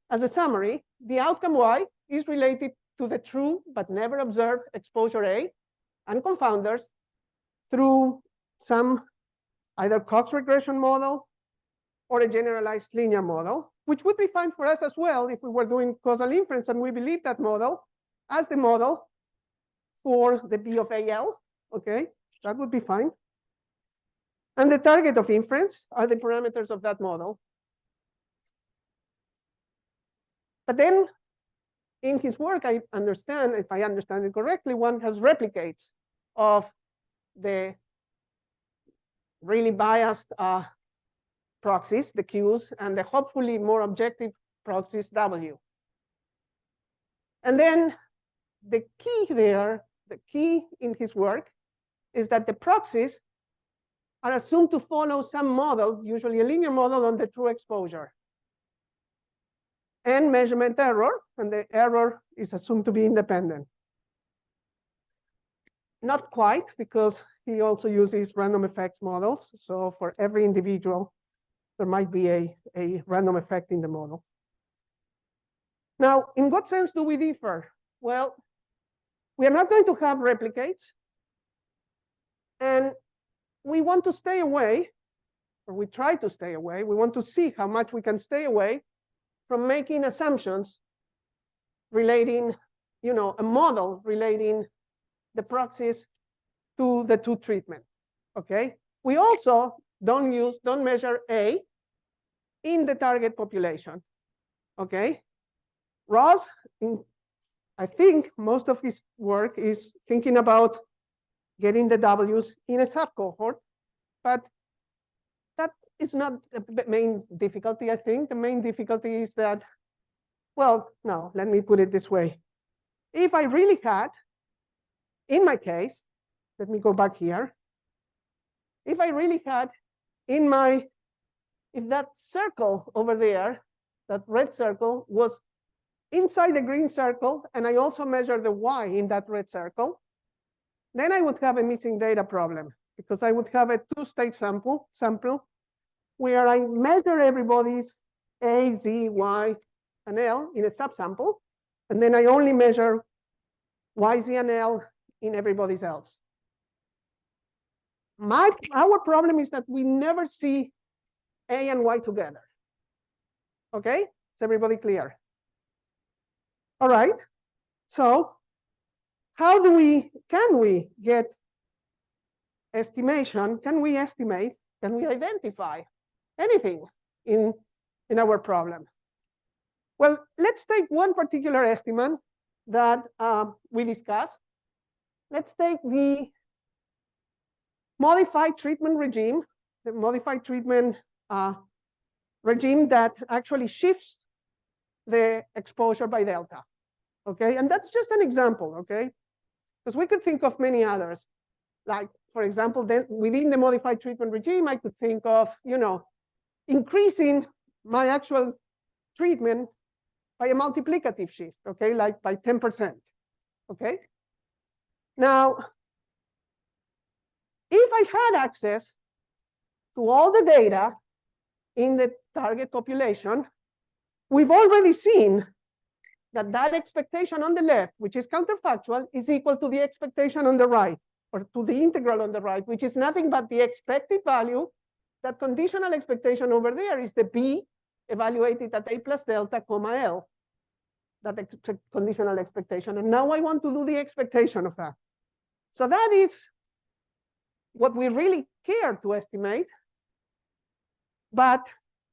as a summary, the outcome Y is related to the true but never observed exposure A and confounders through some either Cox regression model or a generalized linear model, which would be fine for us as well if we were doing causal inference and we believe that model as the model for the B of AL, okay? That would be fine. And the target of inference are the parameters of that model. But then in his work, I understand, if I understand it correctly, one has replicates of the really biased proxies, the Qs, and the hopefully more objective proxies W. And then the key there, the key in his work is that the proxies are assumed to follow some model, usually a linear model on the true exposure. And measurement error, and the error is assumed to be independent. Not quite, because he also uses random effects models. So for every individual, there might be a random effect in the model. Now, in what sense do we differ? Well, we are not going to have replicates. And we want to stay away, or we try to stay away. We want to see how much we can stay away from making assumptions relating, a model relating the proxies to the two treatment, okay? We also don't measure A in the target population, okay? Ross, I think most of his work is thinking about getting the W's in a subcohort, but that is not the main difficulty, I think. The main difficulty is that, well, no, let me put it this way. If I really had, in my case, let me go back here. If I really had if that circle over there, that red circle was inside the green circle, and I also measure the Y in that red circle, then I would have a missing data problem because I would have a two-stage sample where I measure everybody's A, Z, Y, and L in a subsample, and then I only measure Y, Z, and L in everybody's else. Our problem is that we never see A and Y together. Okay, is everybody clear? All right, so how can we get estimation? Can we estimate? Can we identify anything in our problem? Well, let's take one particular estimate that we discussed. Let's take the modified treatment regime, the modified treatment regime that actually shifts the exposure by delta. Okay, and that's just an example, okay? Because we could think of many others. Like, for example, then within the modified treatment regime, I could think of, increasing my actual treatment by a multiplicative shift, okay, like by 10%, okay? Now, if I had access to all the data in the target population, we've already seen that that expectation on the left, which is counterfactual, is equal to the expectation on the right, or to the integral on the right, which is nothing but the expected value. That conditional expectation over there is the B evaluated at A plus delta, comma L. That conditional expectation. And now I want to do the expectation of that. So that is what we really care to estimate. But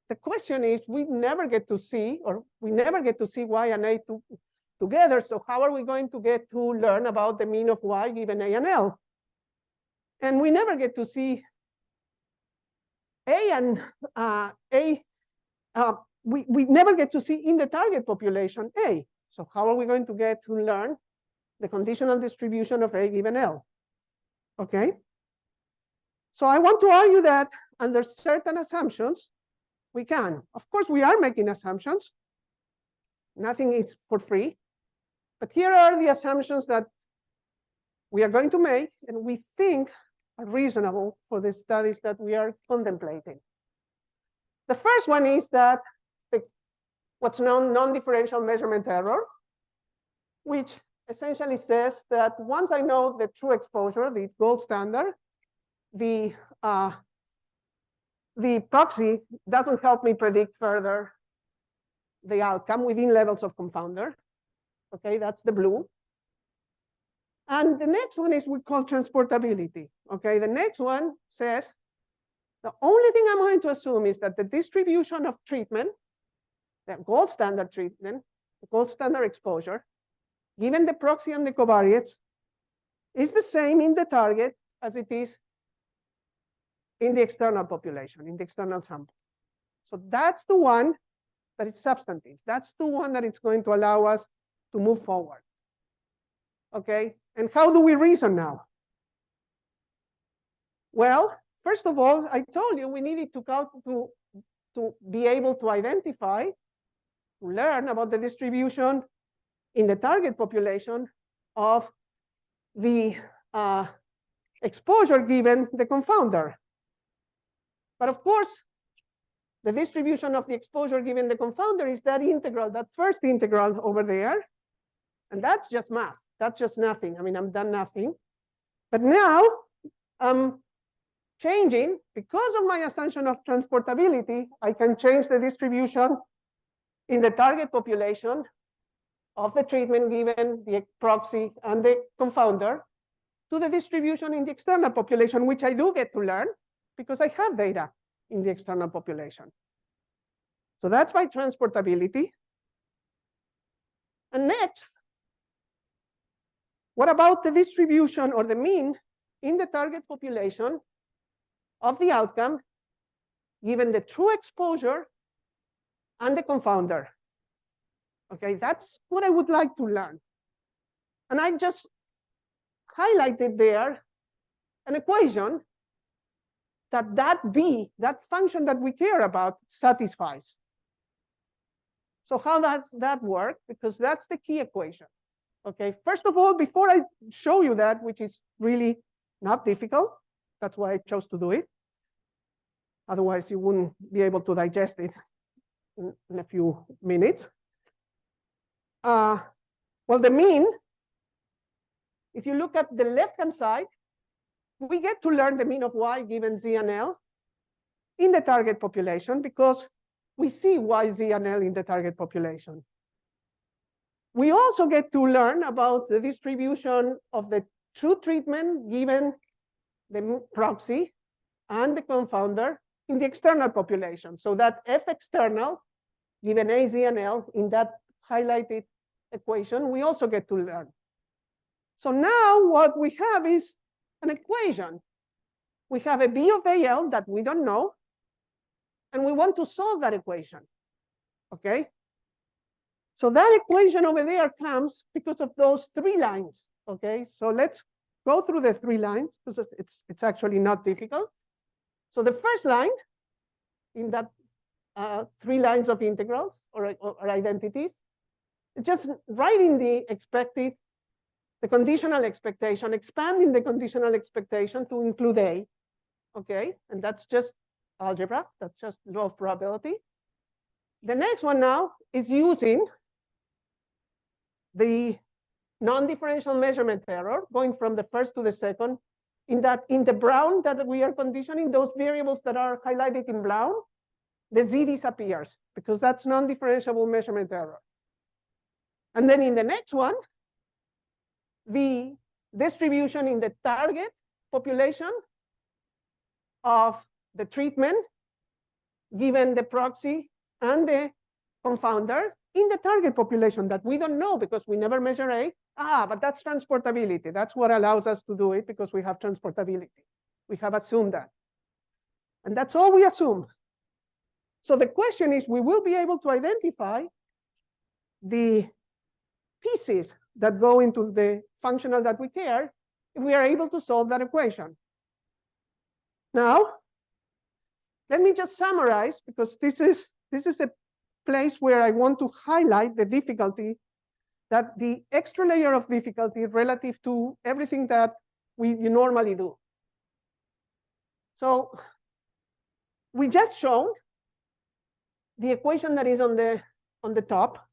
the question is, we never get to see Y and A together. So how are we going to get to learn about the mean of Y given A and L? And we never get to see A and we never get to see in the target population A. So how are we going to get to learn the conditional distribution of A given L? Okay. So I want to argue that under certain assumptions, we can. Of course, we are making assumptions. Nothing is for free. But here are the assumptions that we are going to make and we think are reasonable for the studies that we are contemplating. The first one is that what's known non-differential measurement error, which essentially says that once I know the true exposure, the gold standard, the proxy doesn't help me predict further the outcome within levels of confounder. Okay, that's the blue. And the next one is we call transportability. Okay, the next one says the only thing I'm going to assume is that the distribution of treatment, the gold standard treatment, the gold standard exposure, given the proxy and the covariates, is the same in the target as it is in the external population, in the external sample. So that's the one that is substantive. That's the one that is going to allow us to move forward. Okay, and how do we reason now? Well, first of all, I told you we needed to be able to identify, to learn about the distribution in the target population of the exposure given the confounder. But of course, the distribution of the exposure given the confounder is that integral, that first integral over there. And that's just math. That's just nothing. I mean, I've done nothing. But now I'm changing, because of my assumption of transportability, I can change the distribution in the target population of the treatment given the proxy and the confounder to the distribution in the external population, which I do get to learn because I have data in the external population. So that's my transportability. And next, what about the distribution or the mean in the target population of the outcome given the true exposure and the confounder? Okay, that's what I would like to learn. And I just highlighted there an equation that B, that function that we care about, satisfies. So how does that work? Because that's the key equation. Okay, first of all, before I show you that, which is really not difficult, that's why I chose to do it. Otherwise, you wouldn't be able to digest it in a few minutes. Well, the mean, if you look at the left-hand side, we get to learn the mean of y given z and l in the target population because we see y, z, and l in the target population. We also get to learn about the distribution of the true treatment given the proxy and the confounder in the external population. So that F external, given A, Z, and L in that highlighted equation, we also get to learn. So now what we have is an equation. We have a B of AL that we don't know, and we want to solve that equation, okay? So that equation over there comes because of those 3 lines, okay? So let's go through the 3 lines because it's actually not difficult. So the first line in that 3 lines of integrals or identities, just writing the expected, the conditional expectation, expanding the conditional expectation to include A, okay? And that's just algebra, that's just law of probability. The next one now is using the non-differential measurement error, going from the first to the second, in the brown that we are conditioning, those variables that are highlighted in brown, the Z disappears because that's non-differentiable measurement error. And then in the next one, the distribution in the target population of the treatment given the proxy and the confounder in the target population that we don't know because we never measure A. But that's transportability. That's what allows us to do it because we have transportability. We have assumed that. And that's all we assume. So the question is, we will be able to identify the pieces that go into the functional that we care if we are able to solve that equation. Now, let me just summarize because this is a place where I want to highlight the difficulty, that the extra layer of difficulty relative to everything that we normally do. So we just shown the equation that is on the top.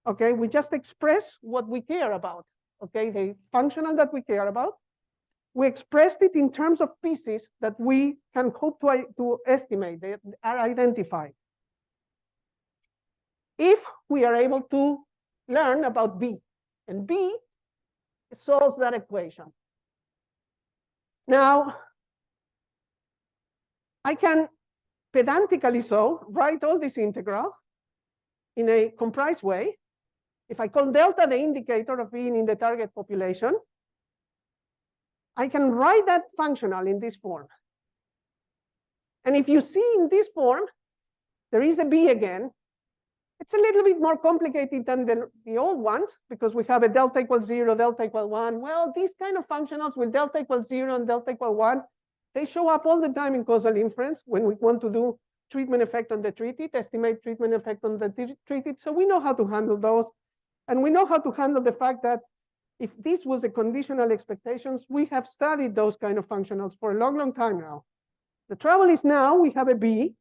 Okay, we just express what we care about. Okay, the functional that we care about. We expressed it in terms of pieces that we can hope to estimate, they are identified. If we are able to learn about B, and B solves that equation. Now, I can pedantically write all this integral in a comprised way. If I call delta the indicator of being in the target population, I can write that functional in this form. And if you see in this form, there is a B again. It's a little bit more complicated than the old ones because we have a delta equals 0, delta equals 1. Well, these kind of functionals with delta equals 0 and delta equals 1, they show up all the time in causal inference when we want to do treatment effect on the treated, estimate treatment effect on the treated. So we know how to handle those. And we know how to handle the fact that if this was a conditional expectations, we have studied those kind of functionals for a long, long time now. The trouble is now we have a B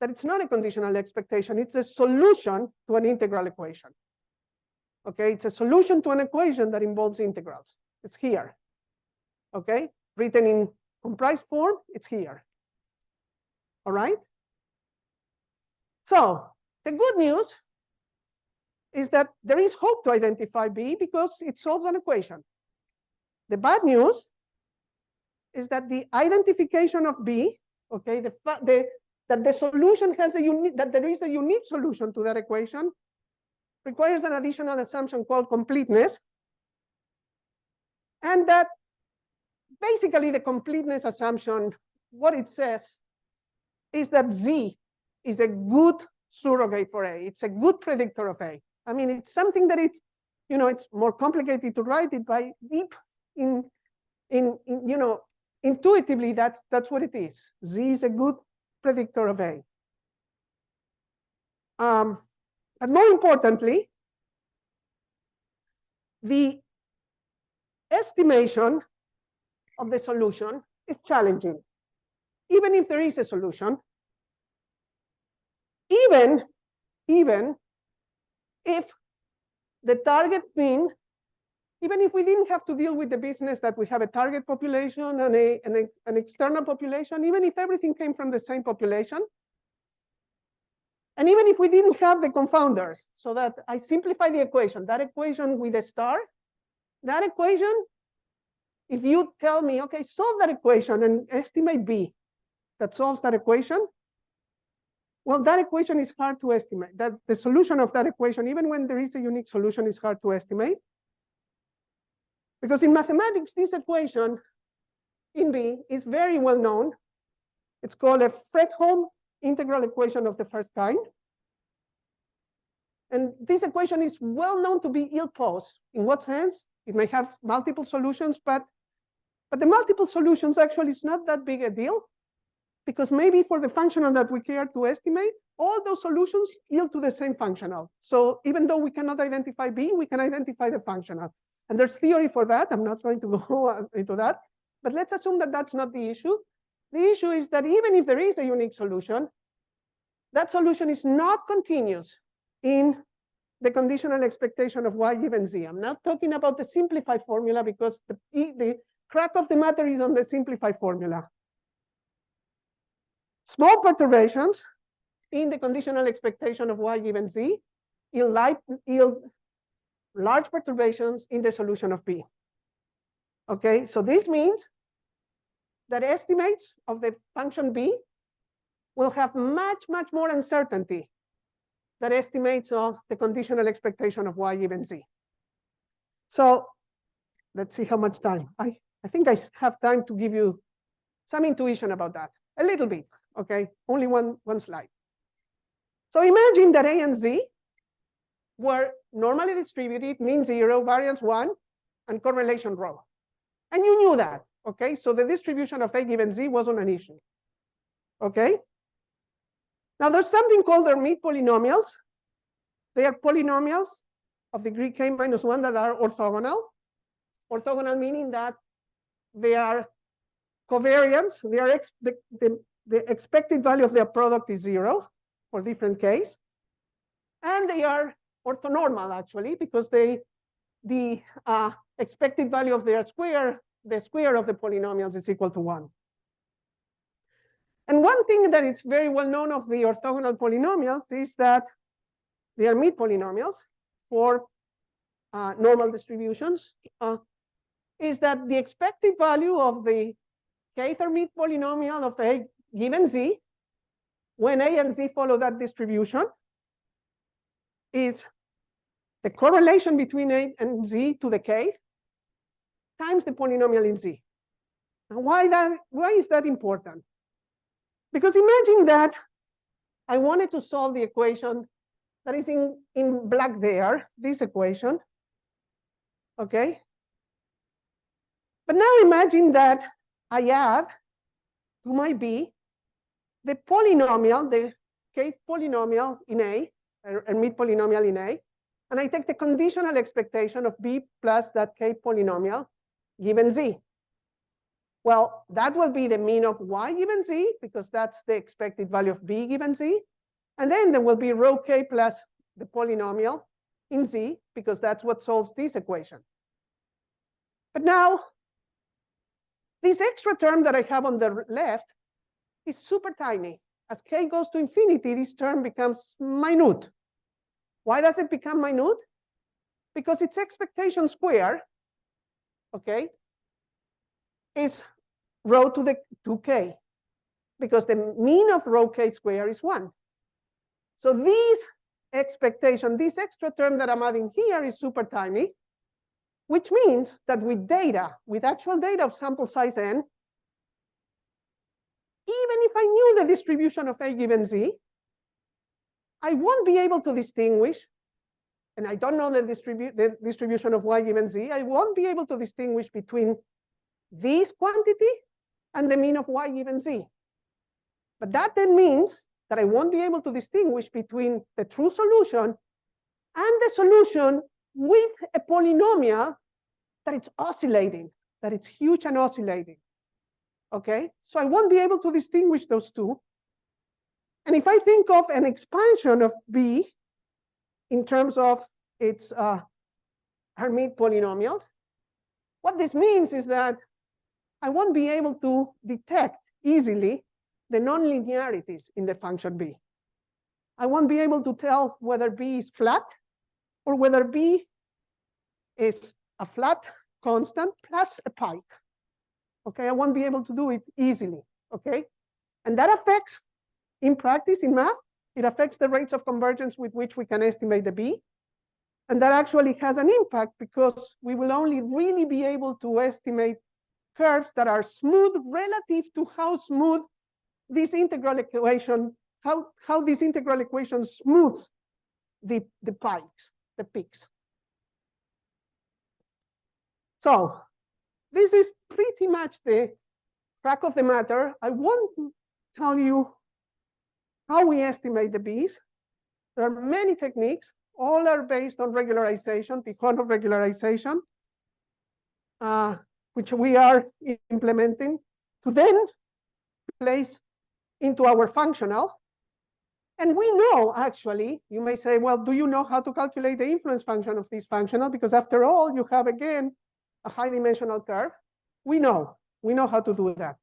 that it's not a conditional expectation. It's a solution to an integral equation. Okay, it's a solution to an equation that involves integrals. It's here. Okay, written in comprised form, it's here. All right. So the good news is that there is hope to identify B because it solves an equation. The bad news is that the identification of B, okay, that the solution has that there is a unique solution to that equation requires an additional assumption called completeness. And that basically the completeness assumption, what it says is that Z is a good surrogate for A. It's a good predictor of A. I mean, it's something that it's, it's more complicated to write it by deep intuitively, that's what it is. Z is a good predictor of A. But more importantly, the estimation of the solution is challenging. Even if there is a solution, even if the target mean even if we didn't have to deal with the business that we have a target population and an external population, even if everything came from the same population, and even if we didn't have the confounders, so that I simplify the equation, that equation with a star, that equation, if you tell me, okay, solve that equation and estimate B that solves that equation, well, that equation is hard to estimate. That the solution of that equation, even when there is a unique solution, is hard to estimate. Because in mathematics, this equation in B is very well known. It's called a Fredholm integral equation of the first kind. And this equation is well known to be ill-posed. In what sense? It may have multiple solutions, but the multiple solutions actually is not that big a deal, because maybe for the functional that we care to estimate, all those solutions yield to the same functional. So even though we cannot identify B, we can identify the functional. And there's theory for that. I'm not going to go into that. But let's assume that that's not the issue. The issue is that even if there is a unique solution, that solution is not continuous in the conditional expectation of Y given Z. I'm not talking about the simplified formula, because the crack of the matter is on the simplified formula. Small perturbations in the conditional expectation of Y given Z yield large perturbations in the solution of B. Okay, so this means that estimates of the function B will have much, much more uncertainty than estimates of the conditional expectation of Y given Z. So let's see how much time. I think I have time to give you some intuition about that, a little bit, okay? Only one slide. So imagine that A and Z were normally distributed, mean 0, variance 1, and correlation rho. And you knew that, okay? So the distribution of A given Z wasn't an issue, okay? Now there's something called Hermite polynomials. They are polynomials of degree k minus 1 that are orthogonal. Orthogonal meaning that they are covariants. They are the expected value of their product is 0 for different case. And they are orthonormal, actually, because the expected value of their square, the square of the polynomials, is equal to 1. And one thing that is very well known of the orthogonal polynomials is that they are Hermite polynomials for normal distributions, is that the expected value of the kth Hermite polynomial of A given Z, when A and Z follow that distribution, is the correlation between A and Z to the k times the polynomial in Z. And why is that important? Because imagine that I wanted to solve the equation that is in black there, this equation, okay? But now imagine that I add to my B the polynomial, the kth polynomial in A, Hermite polynomial in A, and I take the conditional expectation of B plus that k polynomial given Z. Well, that will be the mean of Y given Z, because that's the expected value of B given Z. And then there will be rho k plus the polynomial in Z, because that's what solves this equation. But now, this extra term that I have on the left is super tiny. As k goes to infinity, this term becomes minute. Why does it become minute? Because its expectation square, okay, is rho to the 2k, because the mean of rho k square is 1. So this expectation, this extra term that I'm adding here is super tiny, which means that with data, with actual data of sample size n, even if I knew the distribution of A given Z, I won't be able to distinguish, and I don't know the distribution of Y given Z, I won't be able to distinguish between this quantity and the mean of Y given Z. But that then means that I won't be able to distinguish between the true solution and the solution with a polynomial that it's oscillating, that it's huge and oscillating. Okay, so I won't be able to distinguish those two. And if I think of an expansion of B in terms of its Hermite polynomials. What this means is that I won't be able to detect easily the nonlinearities in the function b. I won't be able to tell whether b is flat or whether b is a flat constant plus a pike. Okay, I won't be able to do it easily. Okay, and that affects, in practice, in math, it affects the rates of convergence with which we can estimate the b. And that actually has an impact because we will only really be able to estimate curves that are smooth relative to how smooth this integral equation, how this integral equation smooths the pikes, the peaks. So this is pretty much the crack of the matter. I won't tell you how we estimate the b's. There are many techniques. All are based on regularization, Tikhonov regularization, which we are implementing to then place into our functional. And we know, actually, you may say, well, do you know how to calculate the influence function of this functional? Because after all, you have, again, a high-dimensional curve. We know how to do that.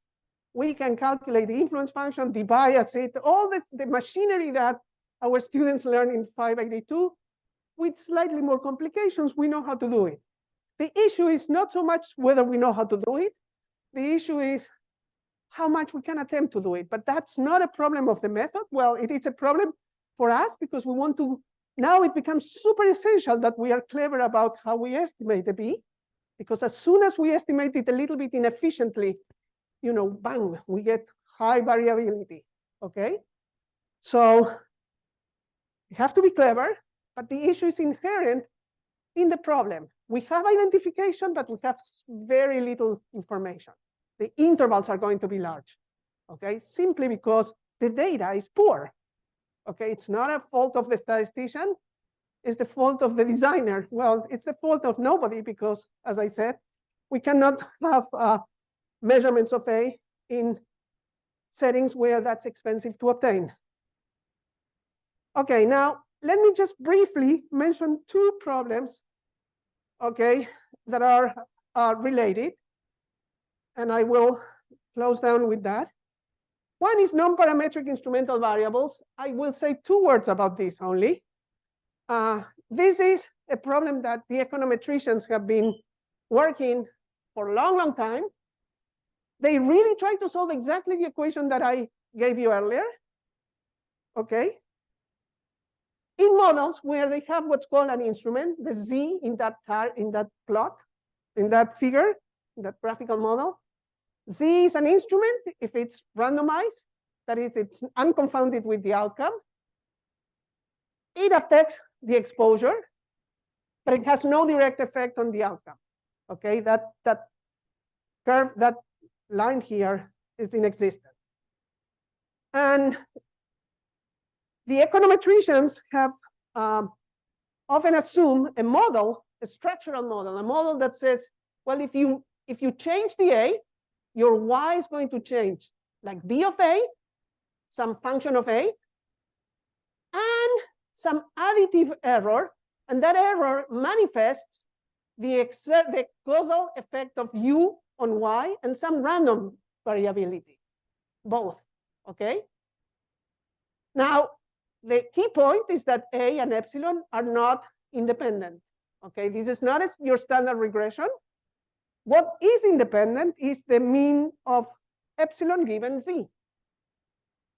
We can calculate the influence function, debias it, all the machinery that our students learn in 582. With slightly more complications, we know how to do it. The issue is not so much whether we know how to do it. The issue is how much we can attempt to do it. But that's not a problem of the method. Well, it is a problem for us because we want to, now it becomes super essential that we are clever about how we estimate the b, because as soon as we estimate it a little bit inefficiently, you know, bang, we get high variability, okay? So you have to be clever. But the issue is inherent in the problem. We have identification, but we have very little information. The intervals are going to be large, okay? Simply because the data is poor, okay? It's not a fault of the statistician, it's the fault of the designer. Well, it's the fault of nobody because, as I said, we cannot have measurements of A in settings where that's expensive to obtain. Okay, now, let me just briefly mention two problems, okay, that are related, and I will close down with that. One is non-parametric instrumental variables. I will say two words about this only. This is a problem that the econometricians have been working for a long, long time. They really try to solve exactly the equation that I gave you earlier, okay? In models where they have what's called an instrument, the z in that plot, in that figure, in that graphical model, z is an instrument if it's randomized, that is, it's unconfounded with the outcome. It affects the exposure, but it has no direct effect on the outcome. Okay, that curve, that line here is inexistent. And the econometricians have often assumed a model, a structural model, a model that says, well, if you change the A, your Y is going to change, like B of A, some function of A, and some additive error, and that error manifests the causal effect of U on Y and some random variability, both, okay? Now, the key point is that A and epsilon are not independent, okay? This is not your standard regression. What is independent is the mean of epsilon given Z.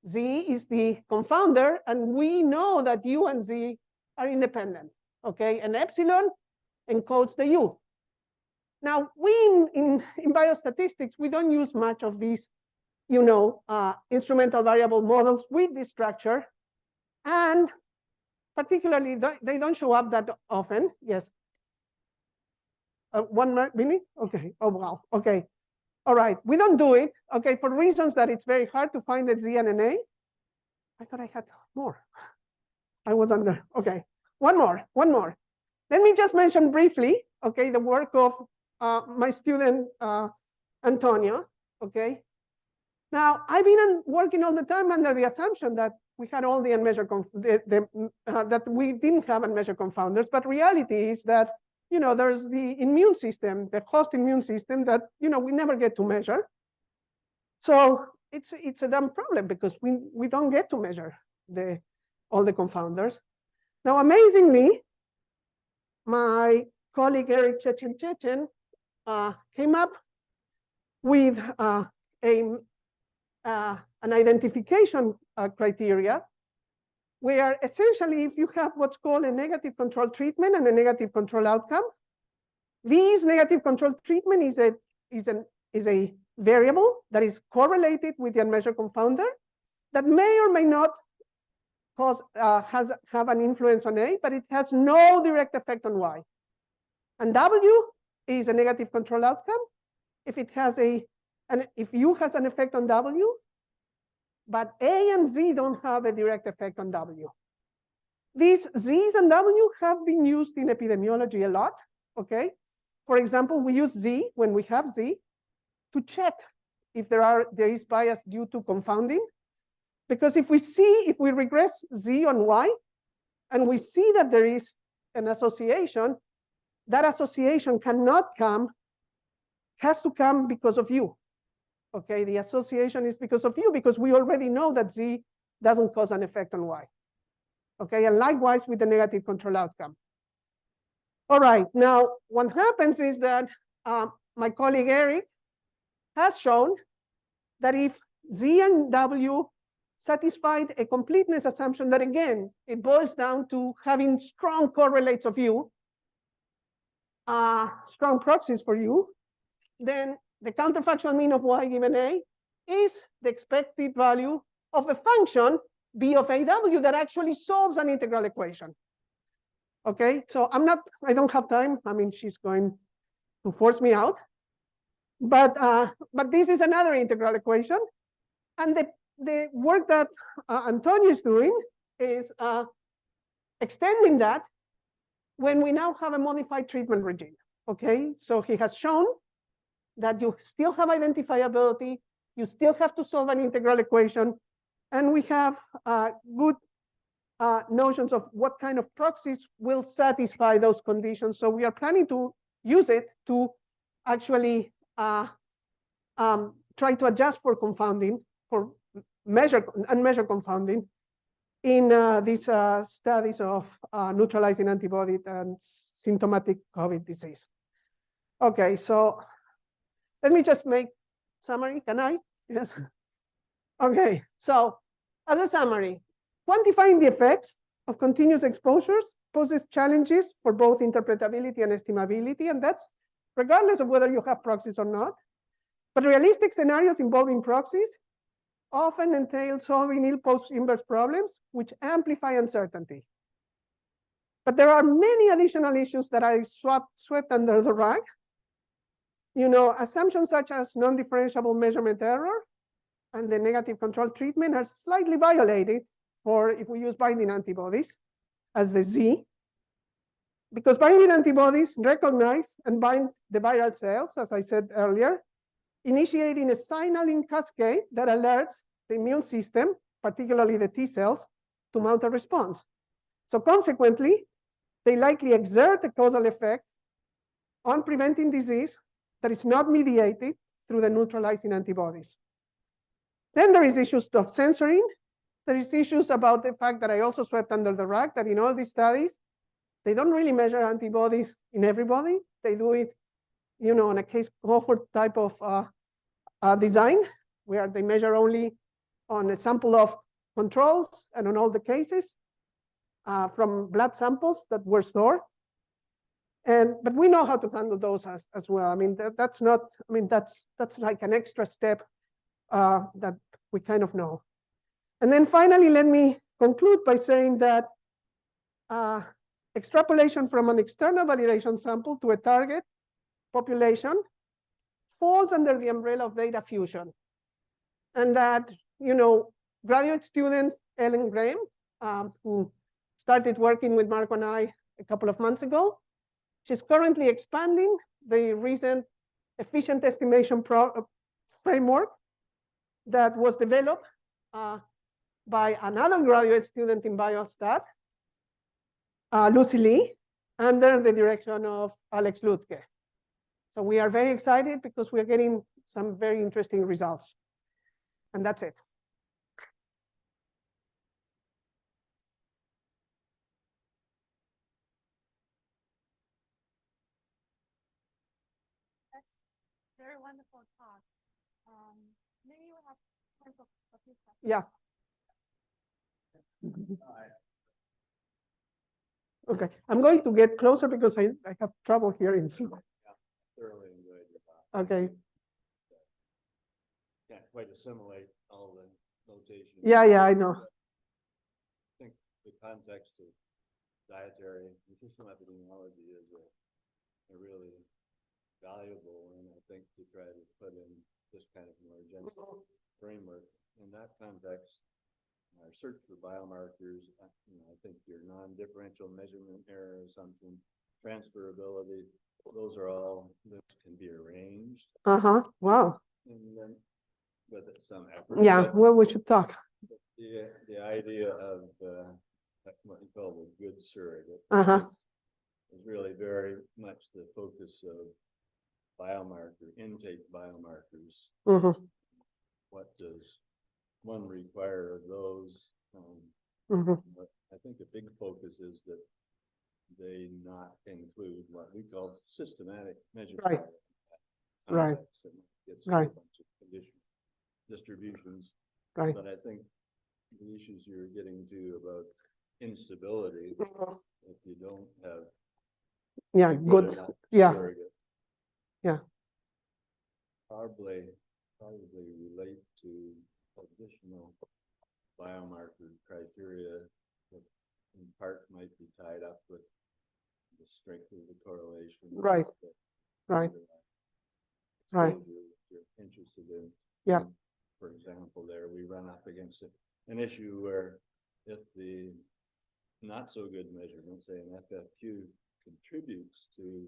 Z is the confounder, and we know that U and Z are independent, okay? And epsilon encodes the U. Now, we in biostatistics, we don't use much of these, you know, instrumental variable models with this structure, and particularly, they don't show up that often. Yes. 1 minute? Okay. Oh, wow. Okay. All right. We don't do it, okay, for reasons that it's very hard to find a Z and an A. I thought I had more. I was under. Okay. One more. Let me just mention briefly, okay, the work of my student, Antonio, okay? Now, I've been working all the time under the assumption that we had all the unmeasured, that we didn't have unmeasured confounders, but reality is that there's the immune system, the host immune system that, we never get to measure. So it's a dumb problem because we don't get to measure all the confounders. Now, amazingly, my colleague Eric Chechen came up with an identification criteria where essentially if you have what's called a negative control treatment and a negative control outcome, this negative control treatment is a variable that is correlated with the unmeasured confounder that may or may not have an influence on A, but it has no direct effect on Y. And W is a negative control outcome if it has if U has an effect on W, but A and Z don't have a direct effect on W. These Z's and W have been used in epidemiology a lot, okay? For example, we use Z when we have Z to check if there is bias due to confounding. Because if we regress Z on Y, and we see that there is an association, that association has to come because of U. Okay, the association is because of U, because we already know that Z doesn't cause an effect on Y. Okay, and likewise with the negative control outcome. All right, now what happens is that my colleague Eric has shown that if Z and W satisfied a completeness assumption that, again, it boils down to having strong correlates of U, strong proxies for U, then the counterfactual mean of Y given A is the expected value of a function B of AW that actually solves an integral equation. Okay, so I don't have time. I mean, she's going to force me out. But this is another integral equation. And the work that Antonio is doing is extending that when we now have a modified treatment regime. Okay, so he has shown that you still have identifiability, you still have to solve an integral equation, and we have good notions of what kind of proxies will satisfy those conditions. So we are planning to use it to actually try to adjust for confounding, for unmeasured confounding in these studies of neutralizing antibody and symptomatic COVID disease. Okay, so let me just make summary. Can I? Yes. Okay, so as a summary, quantifying the effects of continuous exposures poses challenges for both interpretability and estimability, and that's regardless of whether you have proxies or not. But realistic scenarios involving proxies often entail solving ill-posed inverse problems, which amplify uncertainty. But there are many additional issues that I swept under the rug. Assumptions such as non-differentiable measurement error and the negative control treatment are slightly violated if we use binding antibodies as the Z, because binding antibodies recognize and bind the viral cells, as I said earlier, initiating a signaling cascade that alerts the immune system, particularly the T cells, to mount a response. So consequently, they likely exert a causal effect on preventing disease that is not mediated through the neutralizing antibodies. Then there is issues of censoring. There is issues about the fact that I also swept under the rug that in all these studies, they don't really measure antibodies in everybody. They do it, on a case cohort type of design, where they measure only on a sample of controls and on all the cases from blood samples that were stored. But we know how to handle those as well. I mean, that's like an extra step that we kind of know. And then finally, let me conclude by saying that extrapolation from an external validation sample to a target population falls under the umbrella of data fusion. And that, graduate student Ellen Graham, who started working with Marco and I a couple of months ago, she's currently expanding the recent efficient estimation framework that was developed by another graduate student in Biostat, Lucy Lee. under the direction of Alex Lutke. So we are very excited because we are getting some very interesting results. And that's it. Very wonderful talk. Maybe you have time for a few questions. Yeah. Okay, I'm going to get closer because I have trouble hearing. Thoroughly enjoyed your talk. Okay. Can't quite assimilate all the notation. Yeah, I know. I think the context of dietary nutritional epidemiology is a really valuable, and I think to try to put in this kind of more general framework in that context. Our search for biomarkers, I think your non-differential measurement error assumption, transferability, those are all, this can be arranged. Wow. And then with some effort. Yeah, well, we should talk. The idea of what you call the good surrogate is really very much the focus of intake biomarkers. What does one require of those? But I think a big focus is that they not include what we call systematic measurement. Right. It's a bunch of condition distributions. Right. But I think the issues you're getting to about instability, if you don't have good. Yeah. Surrogate, Yeah. Probably relate to additional biomarker criteria that in part might be tied up with the strength of the correlation. Right. You're interested in. Yeah. For example, there we run up against an issue where if the not so good measurement, say an FFQ, contributes to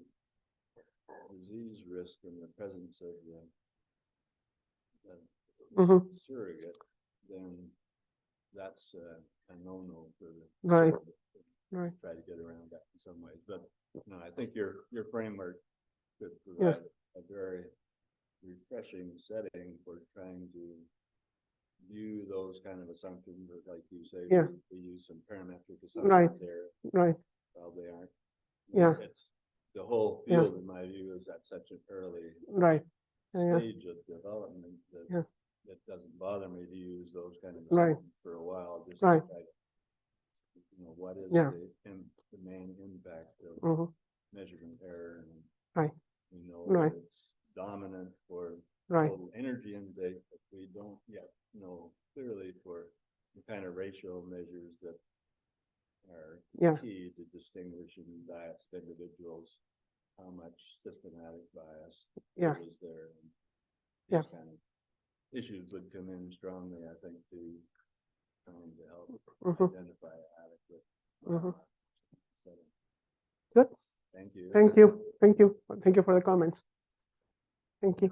disease risk in the presence of the surrogate, then that's a no-no for the surrogate. Try to get around that in some ways, but no, I think your framework could provide a very refreshing setting for trying to view those kind of assumptions, or like you say, we use some parametric assumptions there. Probably aren't. It's the whole field, in my view, is at such an early stage of development that it doesn't bother me to use those kind of assumptions for a while. Just to try to, what is the main impact of measurement error, and we know that it's dominant for total energy intake, but we don't yet know clearly for the kind of ratio measures that are key to distinguishing diets of individuals, how much systematic bias is there. And these kind of issues would come in strongly, I think, to trying to help identify adequate. Good. Thank you. Thank you for the comments. Thank you.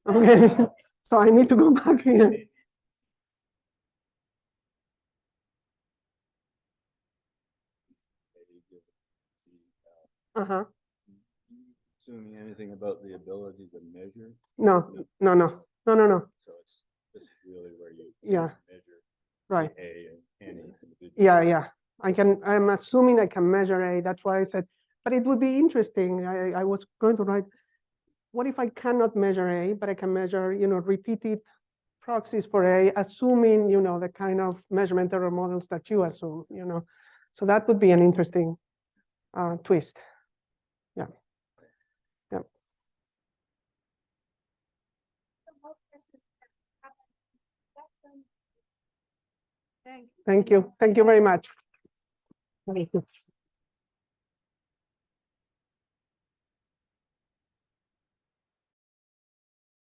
Okay, so I need to go back here. Assuming anything about the ability to measure? No. So this is really where you measure A and any individual. I'm assuming I can measure A. That's why I said, but it would be interesting. I was going to write, what if I cannot measure A, but I can measure, repeated proxies for A, assuming, the kind of measurement error models that you assume, So that would be an interesting twist. Yeah. Thank you. Thank you very much.